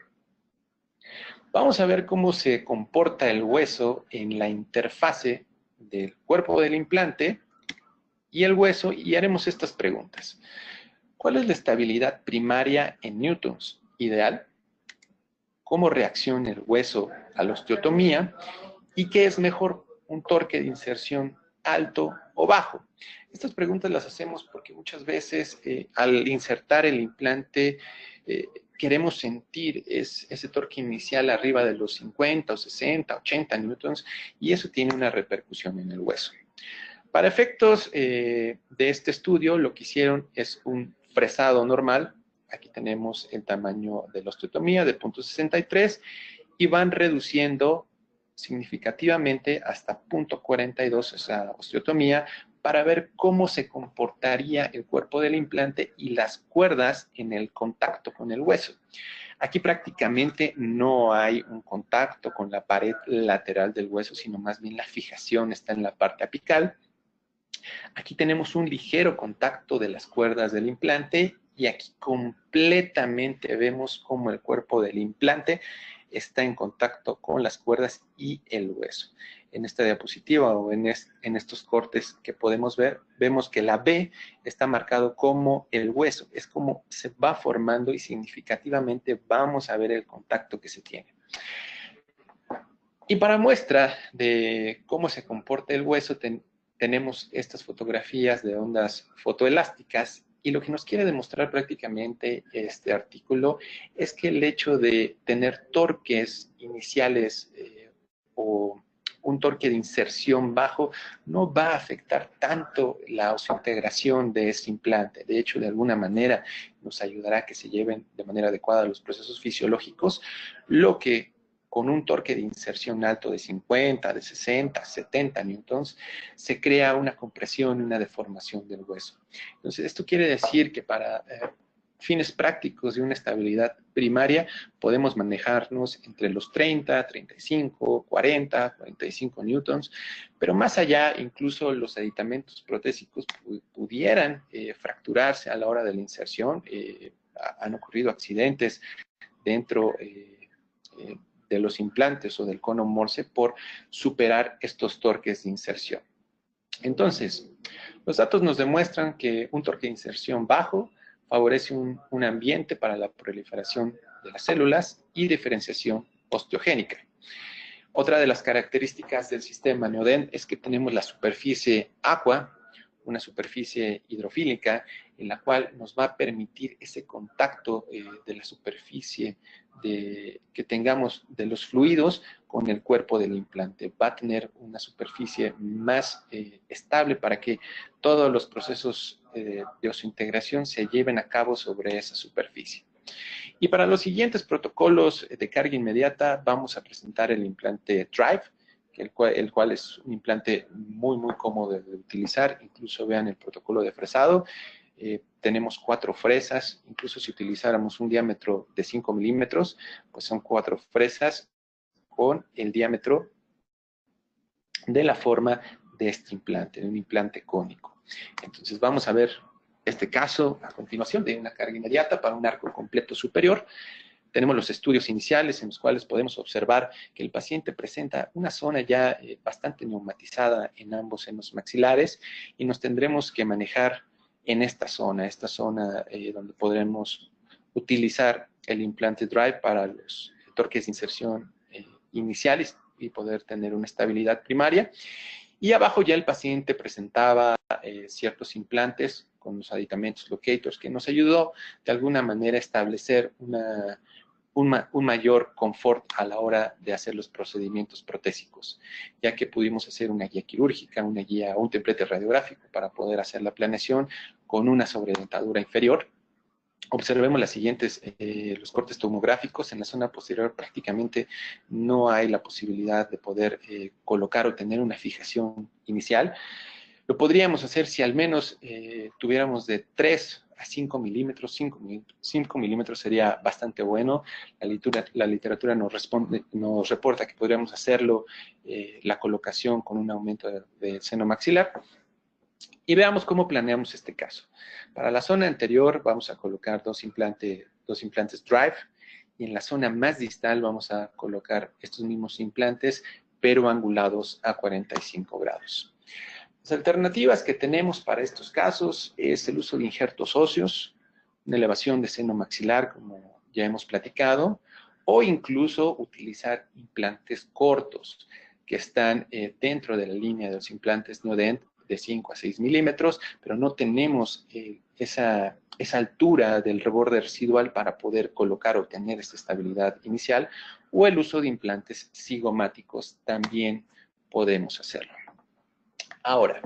Vamos a ver cómo se comporta el hueso en la interfase del cuerpo del implante y el hueso y haremos estas preguntas. ¿Cuál es la estabilidad primaria en newtons ideal? ¿Cómo reacciona el hueso a la osteotomía? ¿Y qué es mejor, un torque de inserción alto o bajo? Estas preguntas las hacemos porque muchas veces al insertar el implante queremos sentir ese torque inicial arriba de los 50 o 60, 80 newtons, y eso tiene una repercusión en el hueso. Para efectos de este estudio, lo que hicieron es un fresado normal. Aquí tenemos el tamaño de la osteotomía de 0.63 y van reduciendo significativamente hasta 0.42 esa osteotomía para ver cómo se comportaría el cuerpo del implante y las cuerdas en el contacto con el hueso. Aquí prácticamente no hay un contacto con la pared lateral del hueso, sino más bien la fijación está en la parte apical. Aquí tenemos un ligero contacto de las cuerdas del implante y aquí completamente vemos cómo el cuerpo del implante está en contacto con las cuerdas y el hueso. En esta diapositiva o en estos cortes que podemos ver, vemos que la B está marcado como el hueso. Es como se va formando y significativamente vamos a ver el contacto que se tiene. Y para muestra de cómo se comporta el hueso, tenemos estas fotografías de ondas fotoelásticas, y lo que nos quiere demostrar prácticamente este artículo es que el hecho de tener torques iniciales o un torque de inserción bajo no va a afectar tanto la osseointegración de este implante. De hecho, de alguna manera nos ayudará a que se lleven de manera adecuada los procesos fisiológicos, lo que con un torque de inserción alto de 50, de 60, 70 newtons, se crea una compresión y una deformación del hueso. Entonces, esto quiere decir que para fines prácticos de una estabilidad primaria, podemos manejarnos entre los 30, 35, 40, 45 newtons, pero más allá, incluso los aditamentos protésicos pudieran fracturarse a la hora de la inserción. Han ocurrido accidentes dentro de los implantes o del cono Morse por superar estos torques de inserción. Entonces, los datos nos demuestran que un torque de inserción bajo favorece un ambiente para la proliferación de las células y diferenciación osteogénica. Otra de las características del sistema Neodent es que tenemos la superficie aqua, una superficie hidrofílica, en la cual nos va a permitir ese contacto de la superficie que tengamos de los fluidos con el cuerpo del implante. Va a tener una superficie más estable para que todos los procesos de osseointegración se lleven a cabo sobre esa superficie. Y para los siguientes protocolos de carga inmediata vamos a presentar el implante Drive, el cual es un implante muy, muy cómodo de utilizar. Incluso vean el protocolo de fresado. Tenemos 4 fresas. Incluso si utilizáramos un diámetro de 5 milímetros, pues son 4 fresas con el diámetro de la forma de este implante, de un implante cónico. Entonces vamos a ver este caso a continuación de una carga inmediata para un arco completo superior. Tenemos los estudios iniciales en los cuales podemos observar que el paciente presenta una zona ya bastante neumatizada en ambos senos maxilares y nos tendremos que manejar en esta zona donde podremos utilizar el implante Drive para los torques de inserción iniciales y poder tener una estabilidad primaria. Y abajo ya el paciente presentaba ciertos implantes con los aditamentos locators que nos ayudó de alguna manera a establecer un mayor confort a la hora de hacer los procedimientos protésicos, ya que pudimos hacer una guía quirúrgica, una guía, un templete radiográfico para poder hacer la planeación con una sobredentadura inferior. Observemos las siguientes, los cortes tomográficos. En la zona posterior prácticamente no hay la posibilidad de poder colocar o tener una fijación inicial. Lo podríamos hacer si al menos tuviéramos de 3 a 5 milímetros. 5 milímetros sería bastante bueno. La literatura nos reporta que podríamos hacerlo la colocación con un aumento del seno maxilar. Y veamos cómo planeamos este caso. Para la zona anterior vamos a colocar dos implantes Drive, y en la zona más distal vamos a colocar estos mismos implantes, pero angulados a 45 grados. Las alternativas que tenemos para estos casos es el uso de injertos óseos, una elevación de seno maxilar, como ya hemos platicado, o incluso utilizar implantes cortos, que están dentro de la línea de los implantes Neodent de 5 a 6 milímetros, pero no tenemos esa altura del reborde residual para poder colocar o tener esta estabilidad inicial, o el uso de implantes cigomáticos también podemos hacerlo. Ahora,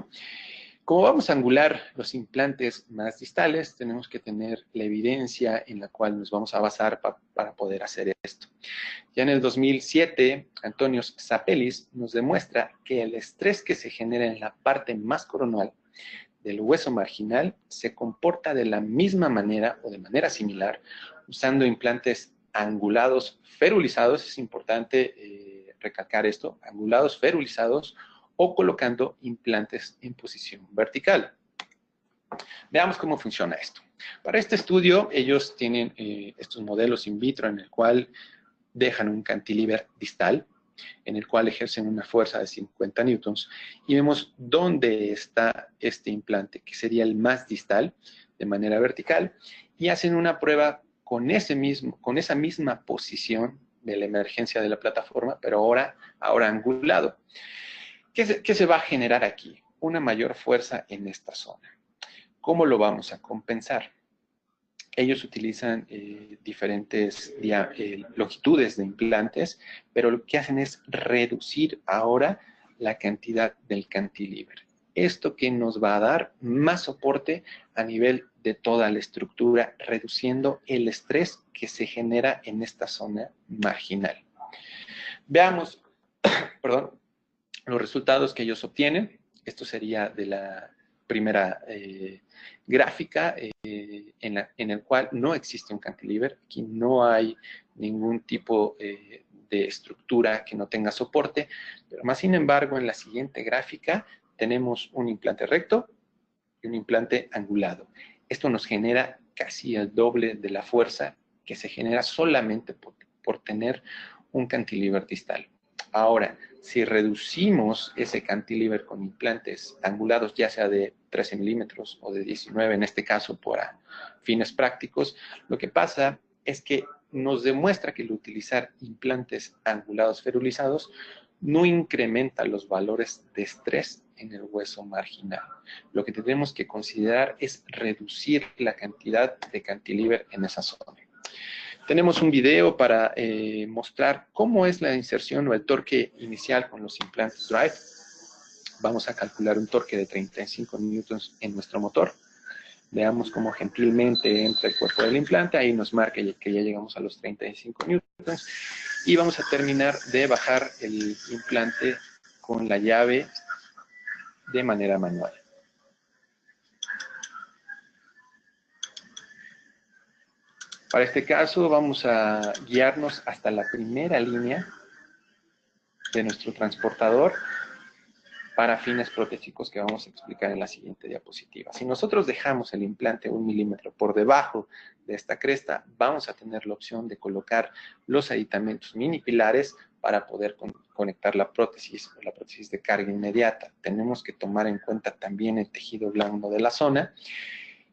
como vamos a angular los implantes más distales, tenemos que tener la evidencia en la cual nos vamos a basar para poder hacer esto. Ya en el 2007, Antonio Zapelis nos demuestra que el estrés que se genera en la parte más coronal del hueso marginal se comporta de la misma manera o de manera similar usando implantes angulados ferulizados. Es importante recalcar esto, angulados ferulizados, o colocando implantes en posición vertical. Veamos cómo funciona esto. Para este estudio, ellos tienen estos modelos in vitro en el cual dejan un cantilever distal, en el cual ejercen una fuerza de 50 newtons, y vemos dónde está este implante, que sería el más distal, de manera vertical, y hacen una prueba con esa misma posición de la emergencia de la plataforma, pero ahora angulado. ¿Qué se va a generar aquí? Una mayor fuerza en esta zona. ¿Cómo lo vamos a compensar? Ellos utilizan diferentes longitudes de implantes, pero lo que hacen es reducir ahora la cantidad del cantilever. Esto que nos va a dar más soporte a nivel de toda la estructura, reduciendo el estrés que se genera en esta zona marginal. Veamos, perdón, los resultados que ellos obtienen. Esto sería de la primera gráfica en el cual no existe un cantilever. Aquí no hay ningún tipo de estructura que no tenga soporte, pero más sin embargo en la siguiente gráfica tenemos un implante recto y un implante angulado. Esto nos genera casi el doble de la fuerza que se genera solamente por tener un cantilever distal. Ahora, si reducimos ese cantilever con implantes angulados, ya sea de 13 milímetros o de 19, en este caso para fines prácticos, lo que pasa es que nos demuestra que el utilizar implantes angulados ferulizados no incrementa los valores de estrés en el hueso marginal. Lo que tenemos que considerar es reducir la cantidad de cantilever en esa zona. Tenemos un video para mostrar cómo es la inserción o el torque inicial con los implantes Drive. Vamos a calcular un torque de 35 newtons en nuestro motor. Veamos cómo gentilmente entra el cuerpo del implante. Ahí nos marca que ya llegamos a los 35 newtons. Y vamos a terminar de bajar el implante con la llave de manera manual. Para este caso vamos a guiarnos hasta la primera línea de nuestro transportador para fines protésicos que vamos a explicar en la siguiente diapositiva. Si nosotros dejamos el implante 1 milímetro por debajo de esta cresta, vamos a tener la opción de colocar los aditamentos mini pilares para poder conectar la prótesis o la prótesis de carga inmediata. Tenemos que tomar en cuenta también el tejido blando de la zona.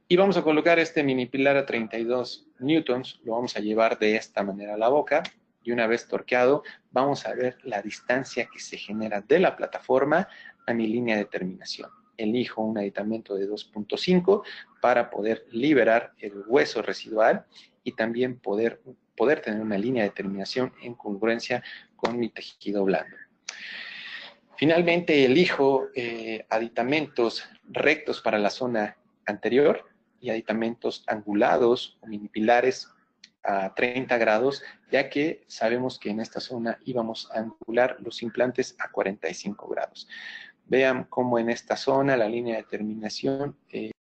Y vamos a colocar este mini pilar a 32 newtons, lo vamos a llevar de esta manera a la boca, y una vez torqueado, vamos a ver la distancia que se genera de la plataforma a mi línea de terminación. Elijo un aditamento de 2.5 para poder liberar el hueso residual y también poder tener una línea de terminación en congruencia con mi tejido blando. Finalmente, elijo aditamentos rectos para la zona anterior y aditamentos angulados o mini pilares a 30 grados, ya que sabemos que en esta zona íbamos a angular los implantes a 45 grados. Vean cómo en esta zona la línea de terminación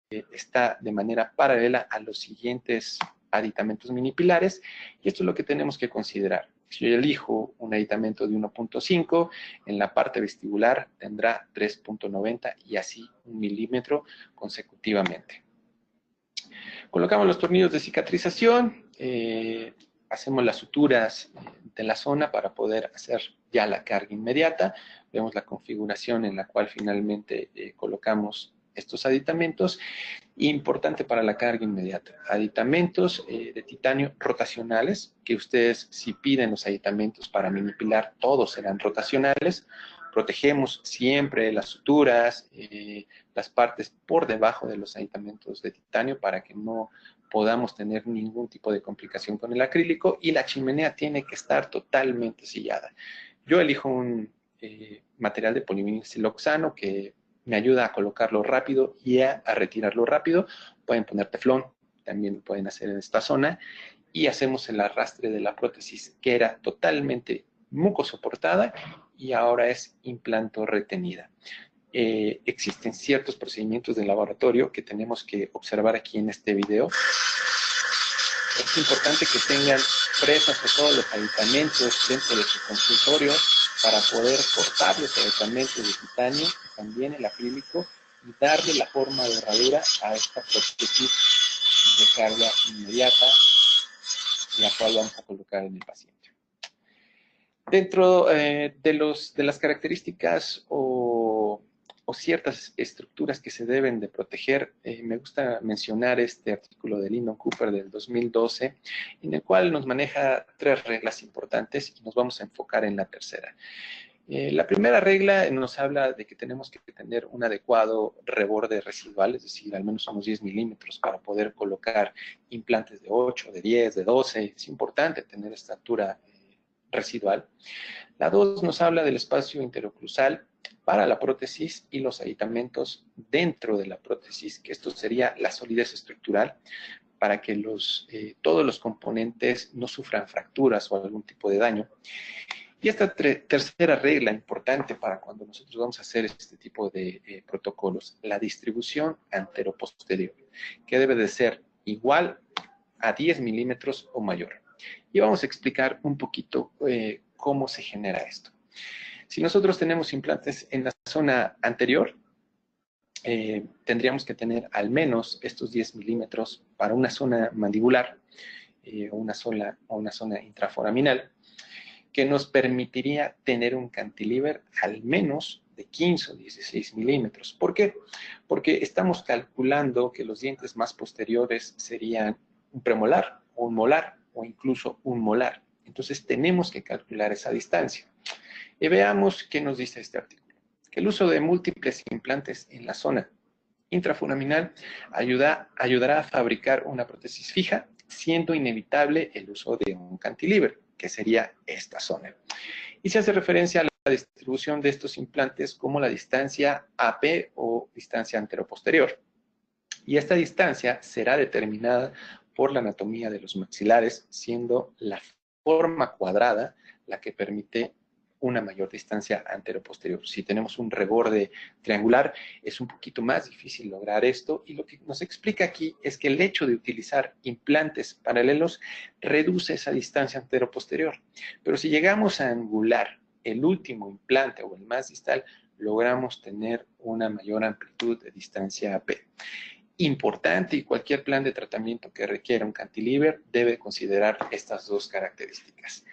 está de manera paralela a los siguientes aditamentos mini pilares, y esto es lo que tenemos que considerar. Si yo elijo un aditamento de 1.5, en la parte vestibular tendrá 3.90 y así 1 milímetro consecutivamente. Colocamos los tornillos de cicatrización, hacemos las suturas de la zona para poder hacer ya la carga inmediata. Vemos la configuración en la cual finalmente colocamos estos aditamentos. Importante para la carga inmediata. Aditamentos de titanio rotacionales, que ustedes si piden los aditamentos para manipular, todos serán rotacionales. Protegemos siempre las suturas, las partes por debajo de los aditamentos de titanio para que no podamos tener ningún tipo de complicación con el acrílico, y la chimenea tiene que estar totalmente sellada. Yo elijo un material de polivinilsiloxano que me ayuda a colocarlo rápido y a retirarlo rápido. Pueden poner teflón, también lo pueden hacer en esta zona, y hacemos el arrastre de la prótesis que era totalmente mucosoportada y ahora es implanto retenida. Existen ciertos procedimientos de laboratorio que tenemos que observar aquí en este video. Es importante que tengan presas todos los aditamentos dentro de su consultorio para poder cortar los aditamentos de titanio, también el acrílico, y darle la forma de herradura a esta prótesis de carga inmediata, la cual vamos a colocar en el paciente. Dentro de las características o ciertas estructuras que se deben de proteger, me gusta mencionar este artículo de Lyndon Cooper del 2012, en el cual nos maneja 3 reglas importantes y nos vamos a enfocar en la tercera. La primera regla nos habla de que tenemos que tener un adecuado reborde residual, es decir, al menos unos 10 milímetros para poder colocar implantes de 8, de 10, de 12. Es importante tener esta altura residual. La 2 nos habla del espacio interoclusal para la prótesis y los aditamentos dentro de la prótesis, que esto sería la solidez estructural, para que todos los componentes no sufran fracturas o algún tipo de daño. Y esta tercera regla importante para cuando nosotros vamos a hacer este tipo de protocolos, la distribución antero-posterior, que debe de ser igual a 10 milímetros o mayor. Y vamos a explicar un poquito cómo se genera esto. Si nosotros tenemos implantes en la zona anterior, tendríamos que tener al menos estos 10 milímetros para una zona mandibular o una zona intraforaminal, que nos permitiría tener un cantilever al menos de 15 o 16 milímetros. ¿Por qué? Porque estamos calculando que los dientes más posteriores serían un premolar o un molar o incluso un molar. Entonces tenemos que calcular esa distancia. Y veamos qué nos dice este artículo. Que el uso de múltiples implantes en la zona intraforaminal ayudará a fabricar una prótesis fija, siendo inevitable el uso de un cantilever, que sería esta zona. Y se hace referencia a la distribución de estos implantes como la distancia AP o distancia anteroposterior. Y esta distancia será determinada por la anatomía de los maxilares, siendo la forma cuadrada la que permite una mayor distancia anteroposterior. Si tenemos un reborde triangular, es un poquito más difícil lograr esto, y lo que nos explica aquí es que el hecho de utilizar implantes paralelos reduce esa distancia anteroposterior. Pero si llegamos a angular el último implante o el más distal, logramos tener una mayor amplitud de distancia AP. Importante, y cualquier plan de tratamiento que requiera un cantilever debe considerar estas 2 características.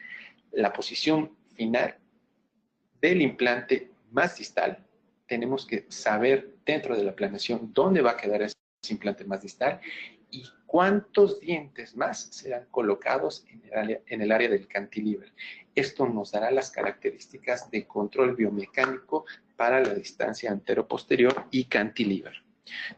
La posición final del implante más distal, tenemos que saber dentro de la planeación dónde va a quedar ese implante más distal y cuántos dientes más serán colocados en el área del cantilever. Esto nos dará las características de control biomecánico para la distancia anteroposterior y cantilever.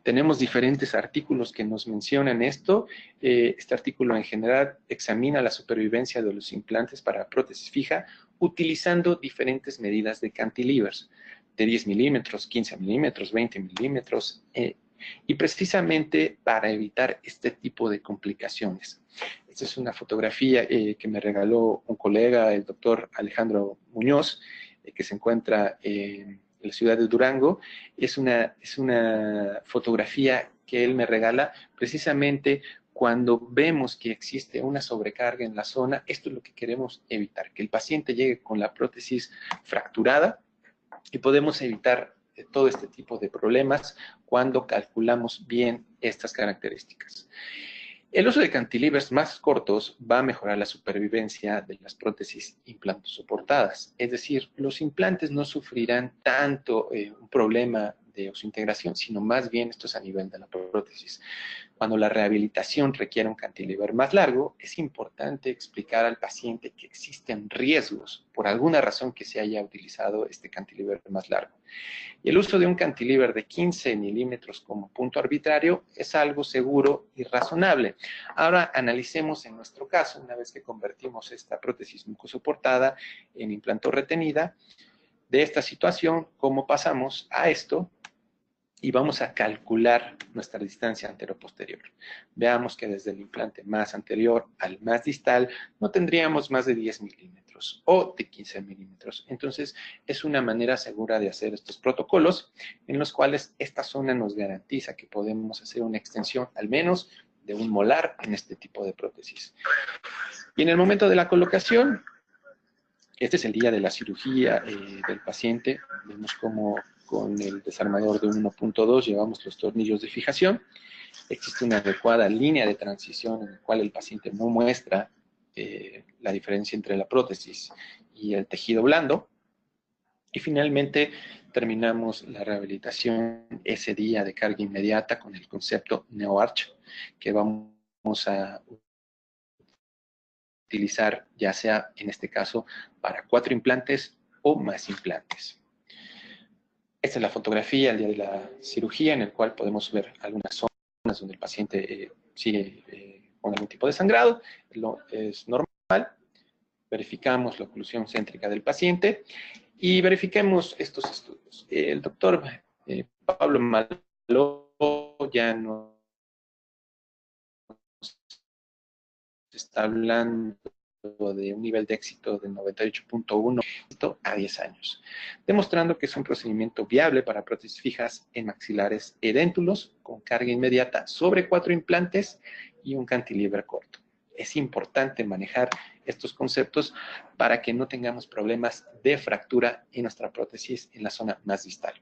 Tenemos diferentes artículos que nos mencionan esto. Este artículo en general examina la supervivencia de los implantes para prótesis fija utilizando diferentes medidas de cantilevers, de 10 milímetros, 15 milímetros, 20 milímetros, y precisamente para evitar este tipo de complicaciones. Esta es una fotografía que me regaló un colega, el doctor Alejandro Muñoz, que se encuentra en la ciudad de Durango. Es una fotografía que él me regala precisamente cuando vemos que existe una sobrecarga en la zona. Esto es lo que queremos evitar, que el paciente llegue con la prótesis fracturada, y podemos evitar todo este tipo de problemas cuando calculamos bien estas características. El uso de cantilevers más cortos va a mejorar la supervivencia de las prótesis implantosoportadas. Es decir, los implantes no sufrirán tanto un problema de osseointegración, sino más bien esto es a nivel de la prótesis. Cuando la rehabilitación requiere un cantilever más largo, es importante explicar al paciente que existen riesgos por alguna razón que se haya utilizado este cantilever más largo. Y el uso de un cantilever de 15 milímetros como punto arbitrario es algo seguro y razonable. Ahora analicemos en nuestro caso, una vez que convertimos esta prótesis mucosoportada en implanto retenida, de esta situación, cómo pasamos a esto y vamos a calcular nuestra distancia anteroposterior. Veamos que desde el implante más anterior al más distal no tendríamos más de 10 milímetros o de 15 milímetros. Entonces, es una manera segura de hacer estos protocolos en los cuales esta zona nos garantiza que podemos hacer una extensión al menos de 1 molar en este tipo de prótesis. Y en el momento de la colocación, este es el día de la cirugía del paciente. Vemos cómo con el desarmador de 1.2 llevamos los tornillos de fijación. Existe una adecuada línea de transición en la cual el paciente no muestra la diferencia entre la prótesis y el tejido blando. Y finalmente terminamos la rehabilitación ese día de carga inmediata con el concepto NeoArch, que vamos a utilizar ya sea en este caso para 4 implantes o más implantes. Esta es la fotografía el día de la cirugía en el cual podemos ver algunas zonas donde el paciente sigue con algún tipo de sangrado. Es normal. Verificamos la oclusión céntrica del paciente y verifiquemos estos estudios. El doctor Pablo Malo ya nos está hablando de un nivel de éxito del 98.1 a 10 años, demostrando que es un procedimiento viable para prótesis fijas en maxilares edéntulos con carga inmediata sobre 4 implantes y un cantilever corto. Es importante manejar estos conceptos para que no tengamos problemas de fractura en nuestra prótesis en la zona más distal.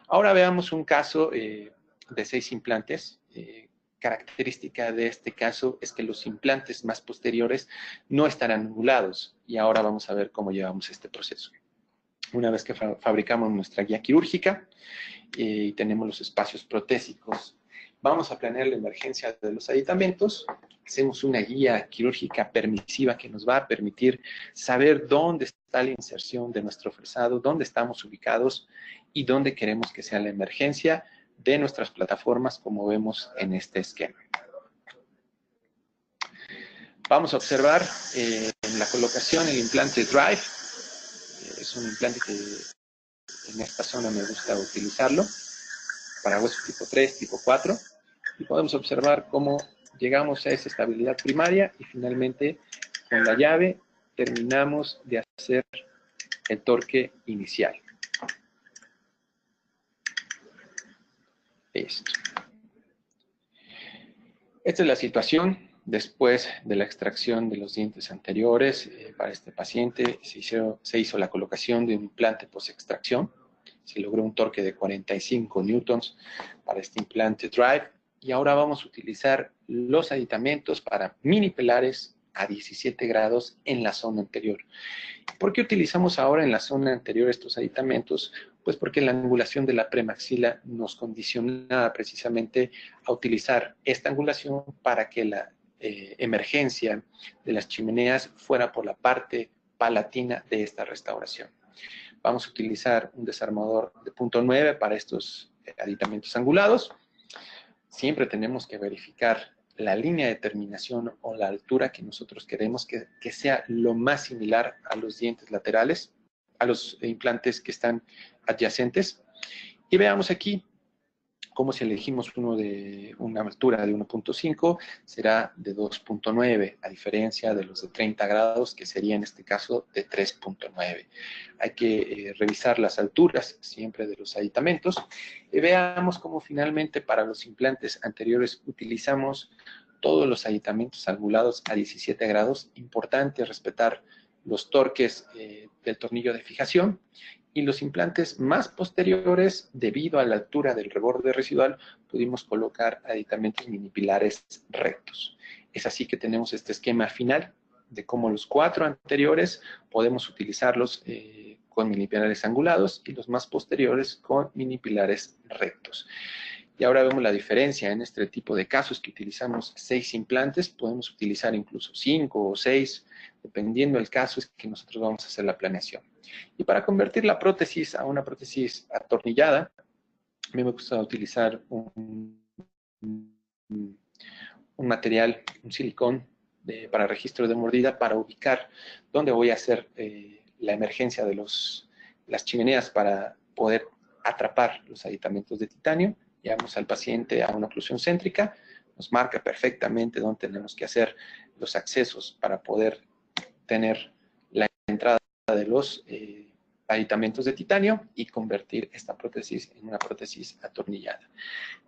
Ahora veamos un caso de 6 implantes. Característica de este caso es que los implantes más posteriores no estarán angulados y ahora vamos a ver cómo llevamos este proceso. Una vez que fabricamos nuestra guía quirúrgica y tenemos los espacios protésicos, vamos a planear la emergencia de los aditamentos. Hacemos una guía quirúrgica permisiva que nos va a permitir saber dónde está la inserción de nuestro fresado, dónde estamos ubicados y dónde queremos que sea la emergencia de nuestras plataformas, como vemos en este esquema. Vamos a observar en la colocación el implante Drive. Es un implante que en esta zona me gusta utilizarlo para huesos tipo 3, tipo 4. Y podemos observar cómo llegamos a esa estabilidad primaria y finalmente con la llave terminamos de hacer el torque inicial. Listo. Esta es la situación después de la extracción de los dientes anteriores. Para este paciente se hizo la colocación de un implante post-extracción. Se logró un torque de 45 newtons para este implante Drive. Y ahora vamos a utilizar los aditamentos para mini pelares a 17 grados en la zona anterior. ¿Por qué utilizamos ahora en la zona anterior estos aditamentos? Pues porque la angulación de la premaxila nos condicionaba precisamente a utilizar esta angulación para que la emergencia de las chimeneas fuera por la parte palatina de esta restauración. Vamos a utilizar un desarmador de punto 9 para estos aditamentos angulados. Siempre tenemos que verificar la línea de terminación o la altura que nosotros queremos que sea lo más similar a los dientes laterales, a los implantes que están adyacentes. Y veamos aquí cómo si elegimos uno de una altura de 1.5, será de 2.9, a diferencia de los de 30 grados, que sería en este caso de 3.9. Hay que revisar las alturas siempre de los aditamentos. Y veamos cómo finalmente para los implantes anteriores utilizamos todos los aditamentos angulados a 17 grados. Importante respetar los torques del tornillo de fijación. Y los implantes más posteriores, debido a la altura del reborde residual, pudimos colocar aditamentos minipilares rectos. Es así que tenemos este esquema final de cómo los 4 anteriores podemos utilizarlos con minipilares angulados y los más posteriores con minipilares rectos. Y ahora vemos la diferencia en este tipo de casos que utilizamos 6 implantes, podemos utilizar incluso 5 o 6, dependiendo del caso es que nosotros vamos a hacer la planeación. Y para convertir la prótesis a una prótesis atornillada, a mí me gusta utilizar un material, un silicón para registro de mordida, para ubicar dónde voy a hacer la emergencia de las chimeneas para poder atrapar los aditamentos de titanio. Llevamos al paciente a una oclusión céntrica, nos marca perfectamente dónde tenemos que hacer los accesos para poder tener la entrada de los aditamentos de titanio y convertir esta prótesis en una prótesis atornillada.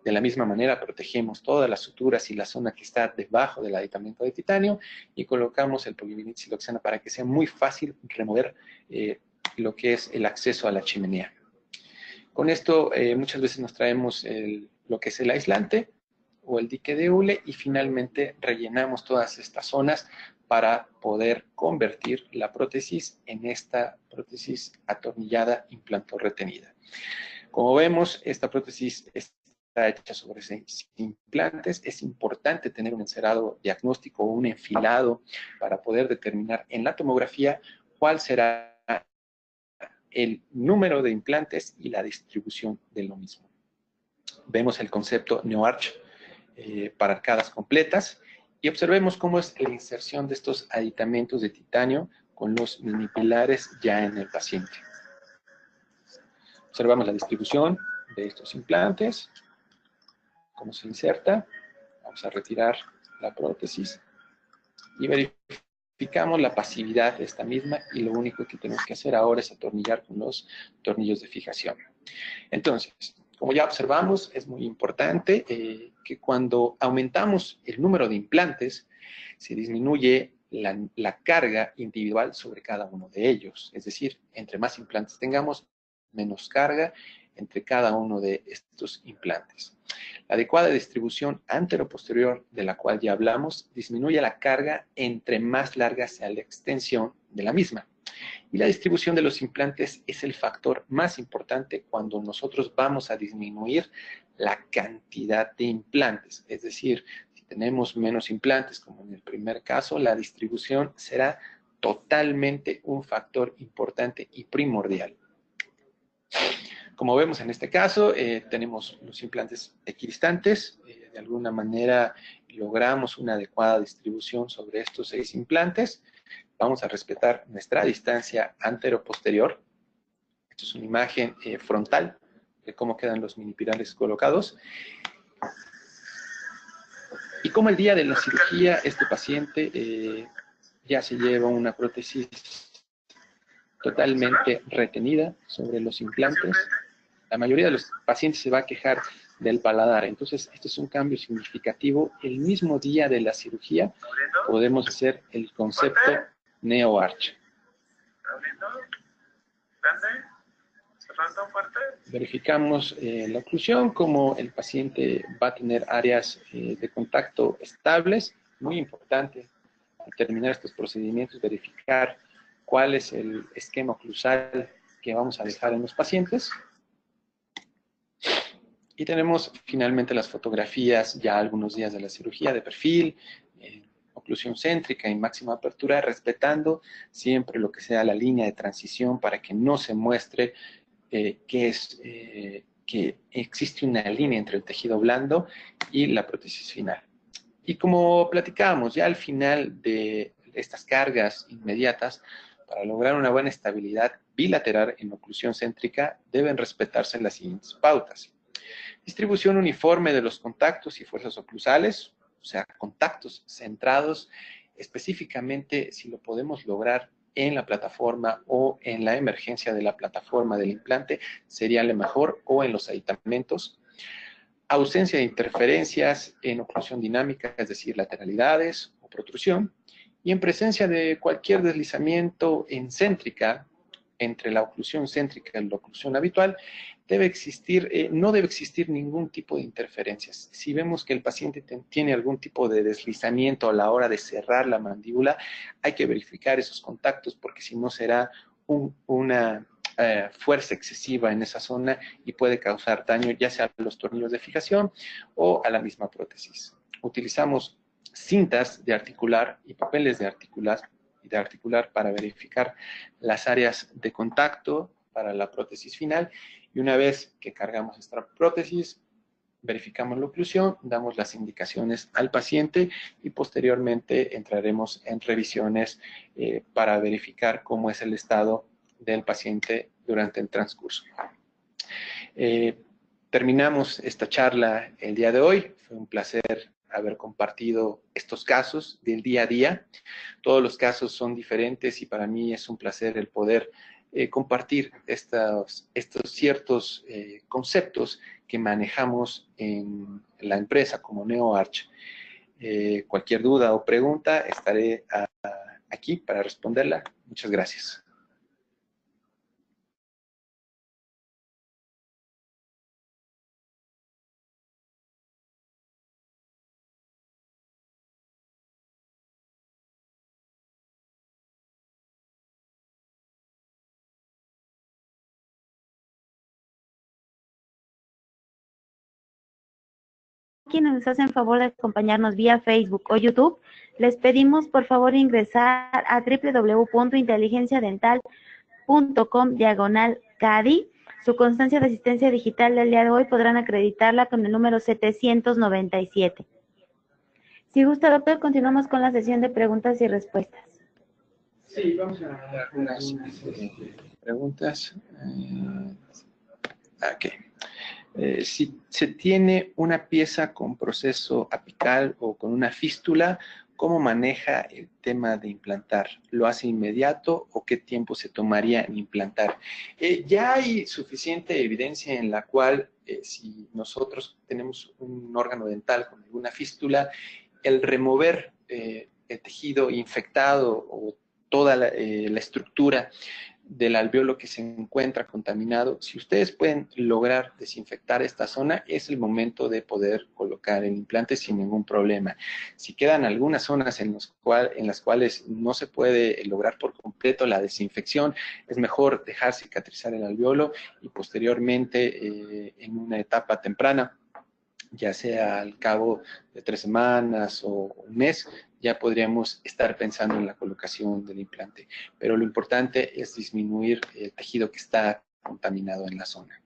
De la misma manera, protegemos todas las suturas y la zona que está debajo del aditamento de titanio y colocamos el polivinil siloxano para que sea muy fácil remover lo que es el acceso a la chimenea. Con esto muchas veces nos traemos lo que es el aislante o el dique de hule y finalmente rellenamos todas estas zonas para poder convertir la prótesis en esta prótesis atornillada implantorretenida. Como vemos, esta prótesis está hecha sobre 6 implantes. Es importante tener un encerado diagnóstico o un enfilado para poder determinar en la tomografía cuál será el número de implantes y la distribución de lo mismo. Vemos el concepto NeoArch para arcadas completas y observemos cómo es la inserción de estos aditamentos de titanio con los minipilares ya en el paciente. Observamos la distribución de estos implantes, cómo se inserta. Vamos a retirar la prótesis y verificamos la pasividad de esta misma y lo único que tenemos que hacer ahora es atornillar con los tornillos de fijación. Entonces, como ya observamos, es muy importante que cuando aumentamos el número de implantes, se disminuye la carga individual sobre cada uno de ellos. Es decir, entre más implantes tengamos, menos carga entre cada uno de estos implantes. La adecuada distribución antero-posterior, de la cual ya hablamos, disminuye la carga entre más larga sea la extensión de la misma. Y la distribución de los implantes es el factor más importante cuando nosotros vamos a disminuir la cantidad de implantes. Es decir, si tenemos menos implantes, como en el primer caso, la distribución será totalmente un factor importante y primordial. Como vemos en este caso, tenemos los implantes equidistantes. De alguna manera logramos una adecuada distribución sobre estos 6 implantes. Vamos a respetar nuestra distancia antero-posterior. Esto es una imagen frontal de cómo quedan los minipirales colocados. Y como el día de la cirugía, este paciente ya se lleva una prótesis totalmente retenida sobre los implantes. La mayoría de los pacientes se va a quejar del paladar. Entonces, este es un cambio significativo. El mismo día de la cirugía podemos hacer el concepto NeoArch. Verificamos la oclusión, como el paciente va a tener áreas de contacto estables. Muy importante al terminar estos procedimientos, verificar cuál es el esquema oclusal que vamos a dejar en los pacientes. Y tenemos finalmente las fotografías ya algunos días de la cirugía de perfil, oclusión céntrica y máxima apertura, respetando siempre lo que sea la línea de transición para que no se muestre que existe una línea entre el tejido blando y la prótesis final. Y como platicábamos, ya al final de estas cargas inmediatas, para lograr una buena estabilidad bilateral en oclusión céntrica, deben respetarse las siguientes pautas. Distribución uniforme de los contactos y fuerzas oclusales, o sea, contactos centrados, específicamente si lo podemos lograr en la plataforma o en la emergencia de la plataforma del implante, sería lo mejor, o en los aditamentos. Ausencia de interferencias en oclusión dinámica, es decir, lateralidades o protrusión, y en presencia de cualquier deslizamiento en céntrica, entre la oclusión céntrica y la oclusión habitual, no debe existir ningún tipo de interferencias. Si vemos que el paciente tiene algún tipo de deslizamiento a la hora de cerrar la mandíbula, hay que verificar esos contactos porque si no será una fuerza excesiva en esa zona y puede causar daño ya sea a los tornillos de fijación o a la misma prótesis. Utilizamos cintas de articular y papeles de articular para verificar las áreas de contacto para la prótesis final, y una vez que cargamos esta prótesis, verificamos la oclusión, damos las indicaciones al paciente y posteriormente entraremos en revisiones para verificar cómo es el estado del paciente durante el transcurso. Terminamos esta charla el día de hoy. Fue un placer haber compartido estos casos del día a día. Todos los casos son diferentes y para mí es un placer el poder compartir estos ciertos conceptos que manejamos en la empresa como NeoArch. Cualquier duda o pregunta, estaré aquí para responderla. Muchas gracias. Quienes nos hacen favor de acompañarnos vía Facebook o YouTube, les pedimos por favor ingresar a www.inteligenciadental.com/CADI. Su constancia de asistencia digital del día de hoy podrán acreditarla con el número 797. Si gusta, doctor, continuamos con la sesión de preguntas y respuestas. Sí, vamos a dar Algunas preguntas. Ok. Si se tiene una pieza con proceso apical o con una fístula, ¿cómo maneja el tema de implantar? ¿Lo hace inmediato o qué tiempo se tomaría en implantar? Ya hay suficiente evidencia en la cual si nosotros tenemos un órgano dental con alguna fístula, el remover el tejido infectado o toda la estructura del alveolo que se encuentra contaminado, si ustedes pueden lograr desinfectar esta zona, es el momento de poder colocar el implante sin ningún problema. Si quedan algunas zonas en las cuales no se puede lograr por completo la desinfección, es mejor dejar cicatrizar el alveolo y posteriormente en una etapa temprana, ya sea al cabo de 3 semanas o un mes, ya podríamos estar pensando en la colocación del implante. Pero lo importante es disminuir el tejido que está contaminado en la zona.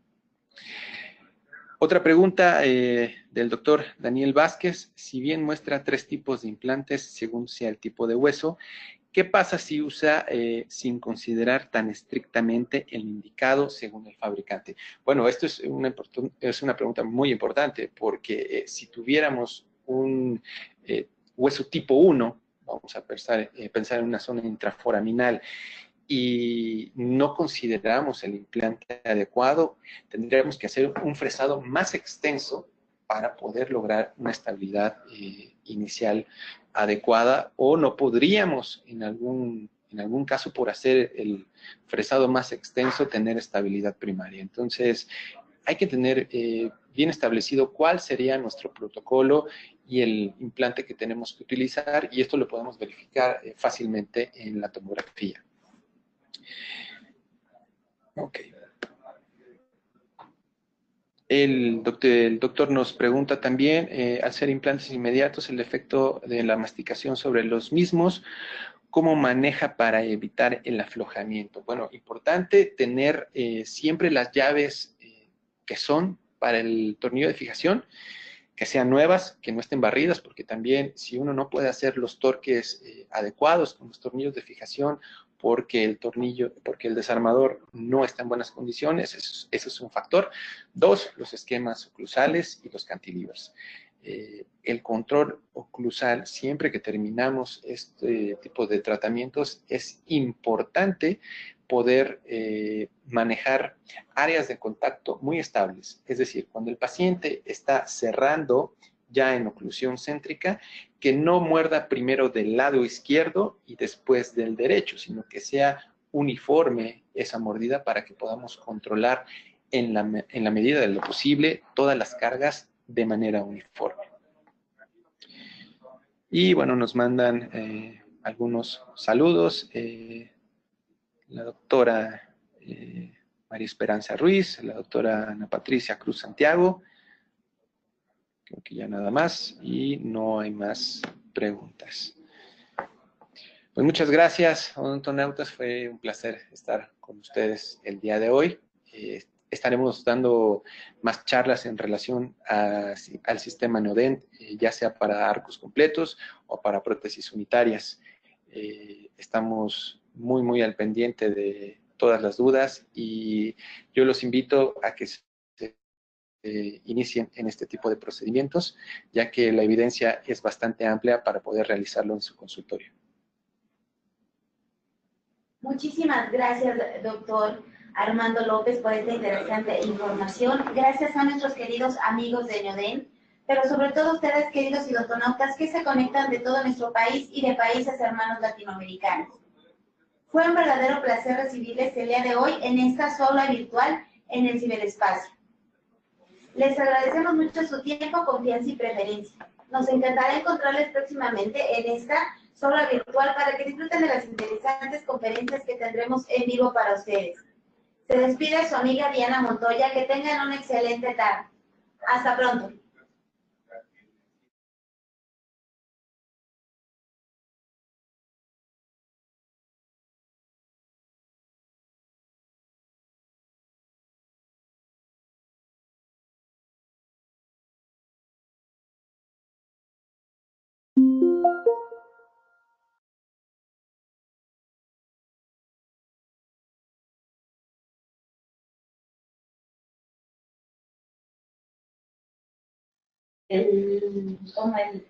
Otra pregunta del doctor Daniel Vázquez. Si bien muestra 3 tipos de implantes según sea el tipo de hueso, ¿qué pasa si usa sin considerar tan estrictamente el indicado según el fabricante? Bueno, esto es una pregunta muy importante porque si tuviéramos un hueso tipo 1, vamos a pensar en una zona intraforaminal, y no consideramos el implante adecuado, tendríamos que hacer un fresado más extenso para poder lograr una estabilidad inicial adecuada, o no podríamos en algún caso, por hacer el fresado más extenso, tener estabilidad primaria. Entonces, hay que tener bien establecido cuál sería nuestro protocolo y el implante que tenemos que utilizar, y esto lo podemos verificar fácilmente en la tomografía. Ok. El doctor nos pregunta también, al ser implantes inmediatos, el efecto de la masticación sobre los mismos, ¿cómo maneja para evitar el aflojamiento? Bueno, importante tener siempre las llaves que son para el tornillo de fijación, que sean nuevas, que no estén barridas, porque también si uno no puede hacer los torques adecuados con los tornillos de fijación, porque el desarmador no está en buenas condiciones, eso es un factor. 2, los esquemas oclusales y los cantilevers. El control oclusal, siempre que terminamos este tipo de tratamientos, es importante poder manejar áreas de contacto muy estables. Es decir, cuando el paciente está cerrando ya en oclusión céntrica, que no muerda primero del lado izquierdo y después del derecho, sino que sea uniforme esa mordida para que podamos controlar en la medida de lo posible todas las cargas de manera uniforme. Y bueno, nos mandan algunos saludos. La doctora María Esperanza Ruiz, la doctora Ana Patricia Cruz Santiago. Creo que ya nada más y no hay más preguntas. Pues muchas gracias, odontonautas. Fue un placer estar con ustedes el día de hoy. Estaremos dando más charlas en relación al sistema Neodent, ya sea para arcos completos o para prótesis unitarias. Estamos muy al pendiente de todas las dudas y yo los invito a que se inicien en este tipo de procedimientos, ya que la evidencia es bastante amplia para poder realizarlo en su consultorio. Muchísimas gracias, doctor Armando López, por esta interesante información. Gracias a nuestros queridos amigos de Neodent, pero sobre todo ustedes, queridos odontonautas, que se conectan de todo nuestro país y de países hermanos latinoamericanos. Fue un verdadero placer recibirles el día de hoy en esta su aula virtual en el ciberespacio. Les agradecemos mucho su tiempo, confianza y preferencia. Nos encantará encontrarles próximamente en esta aula virtual para que disfruten de las interesantes conferencias que tendremos en vivo para ustedes. Se despide su amiga Diana Montoya. Que tengan una excelente tarde. Hasta pronto. Toma el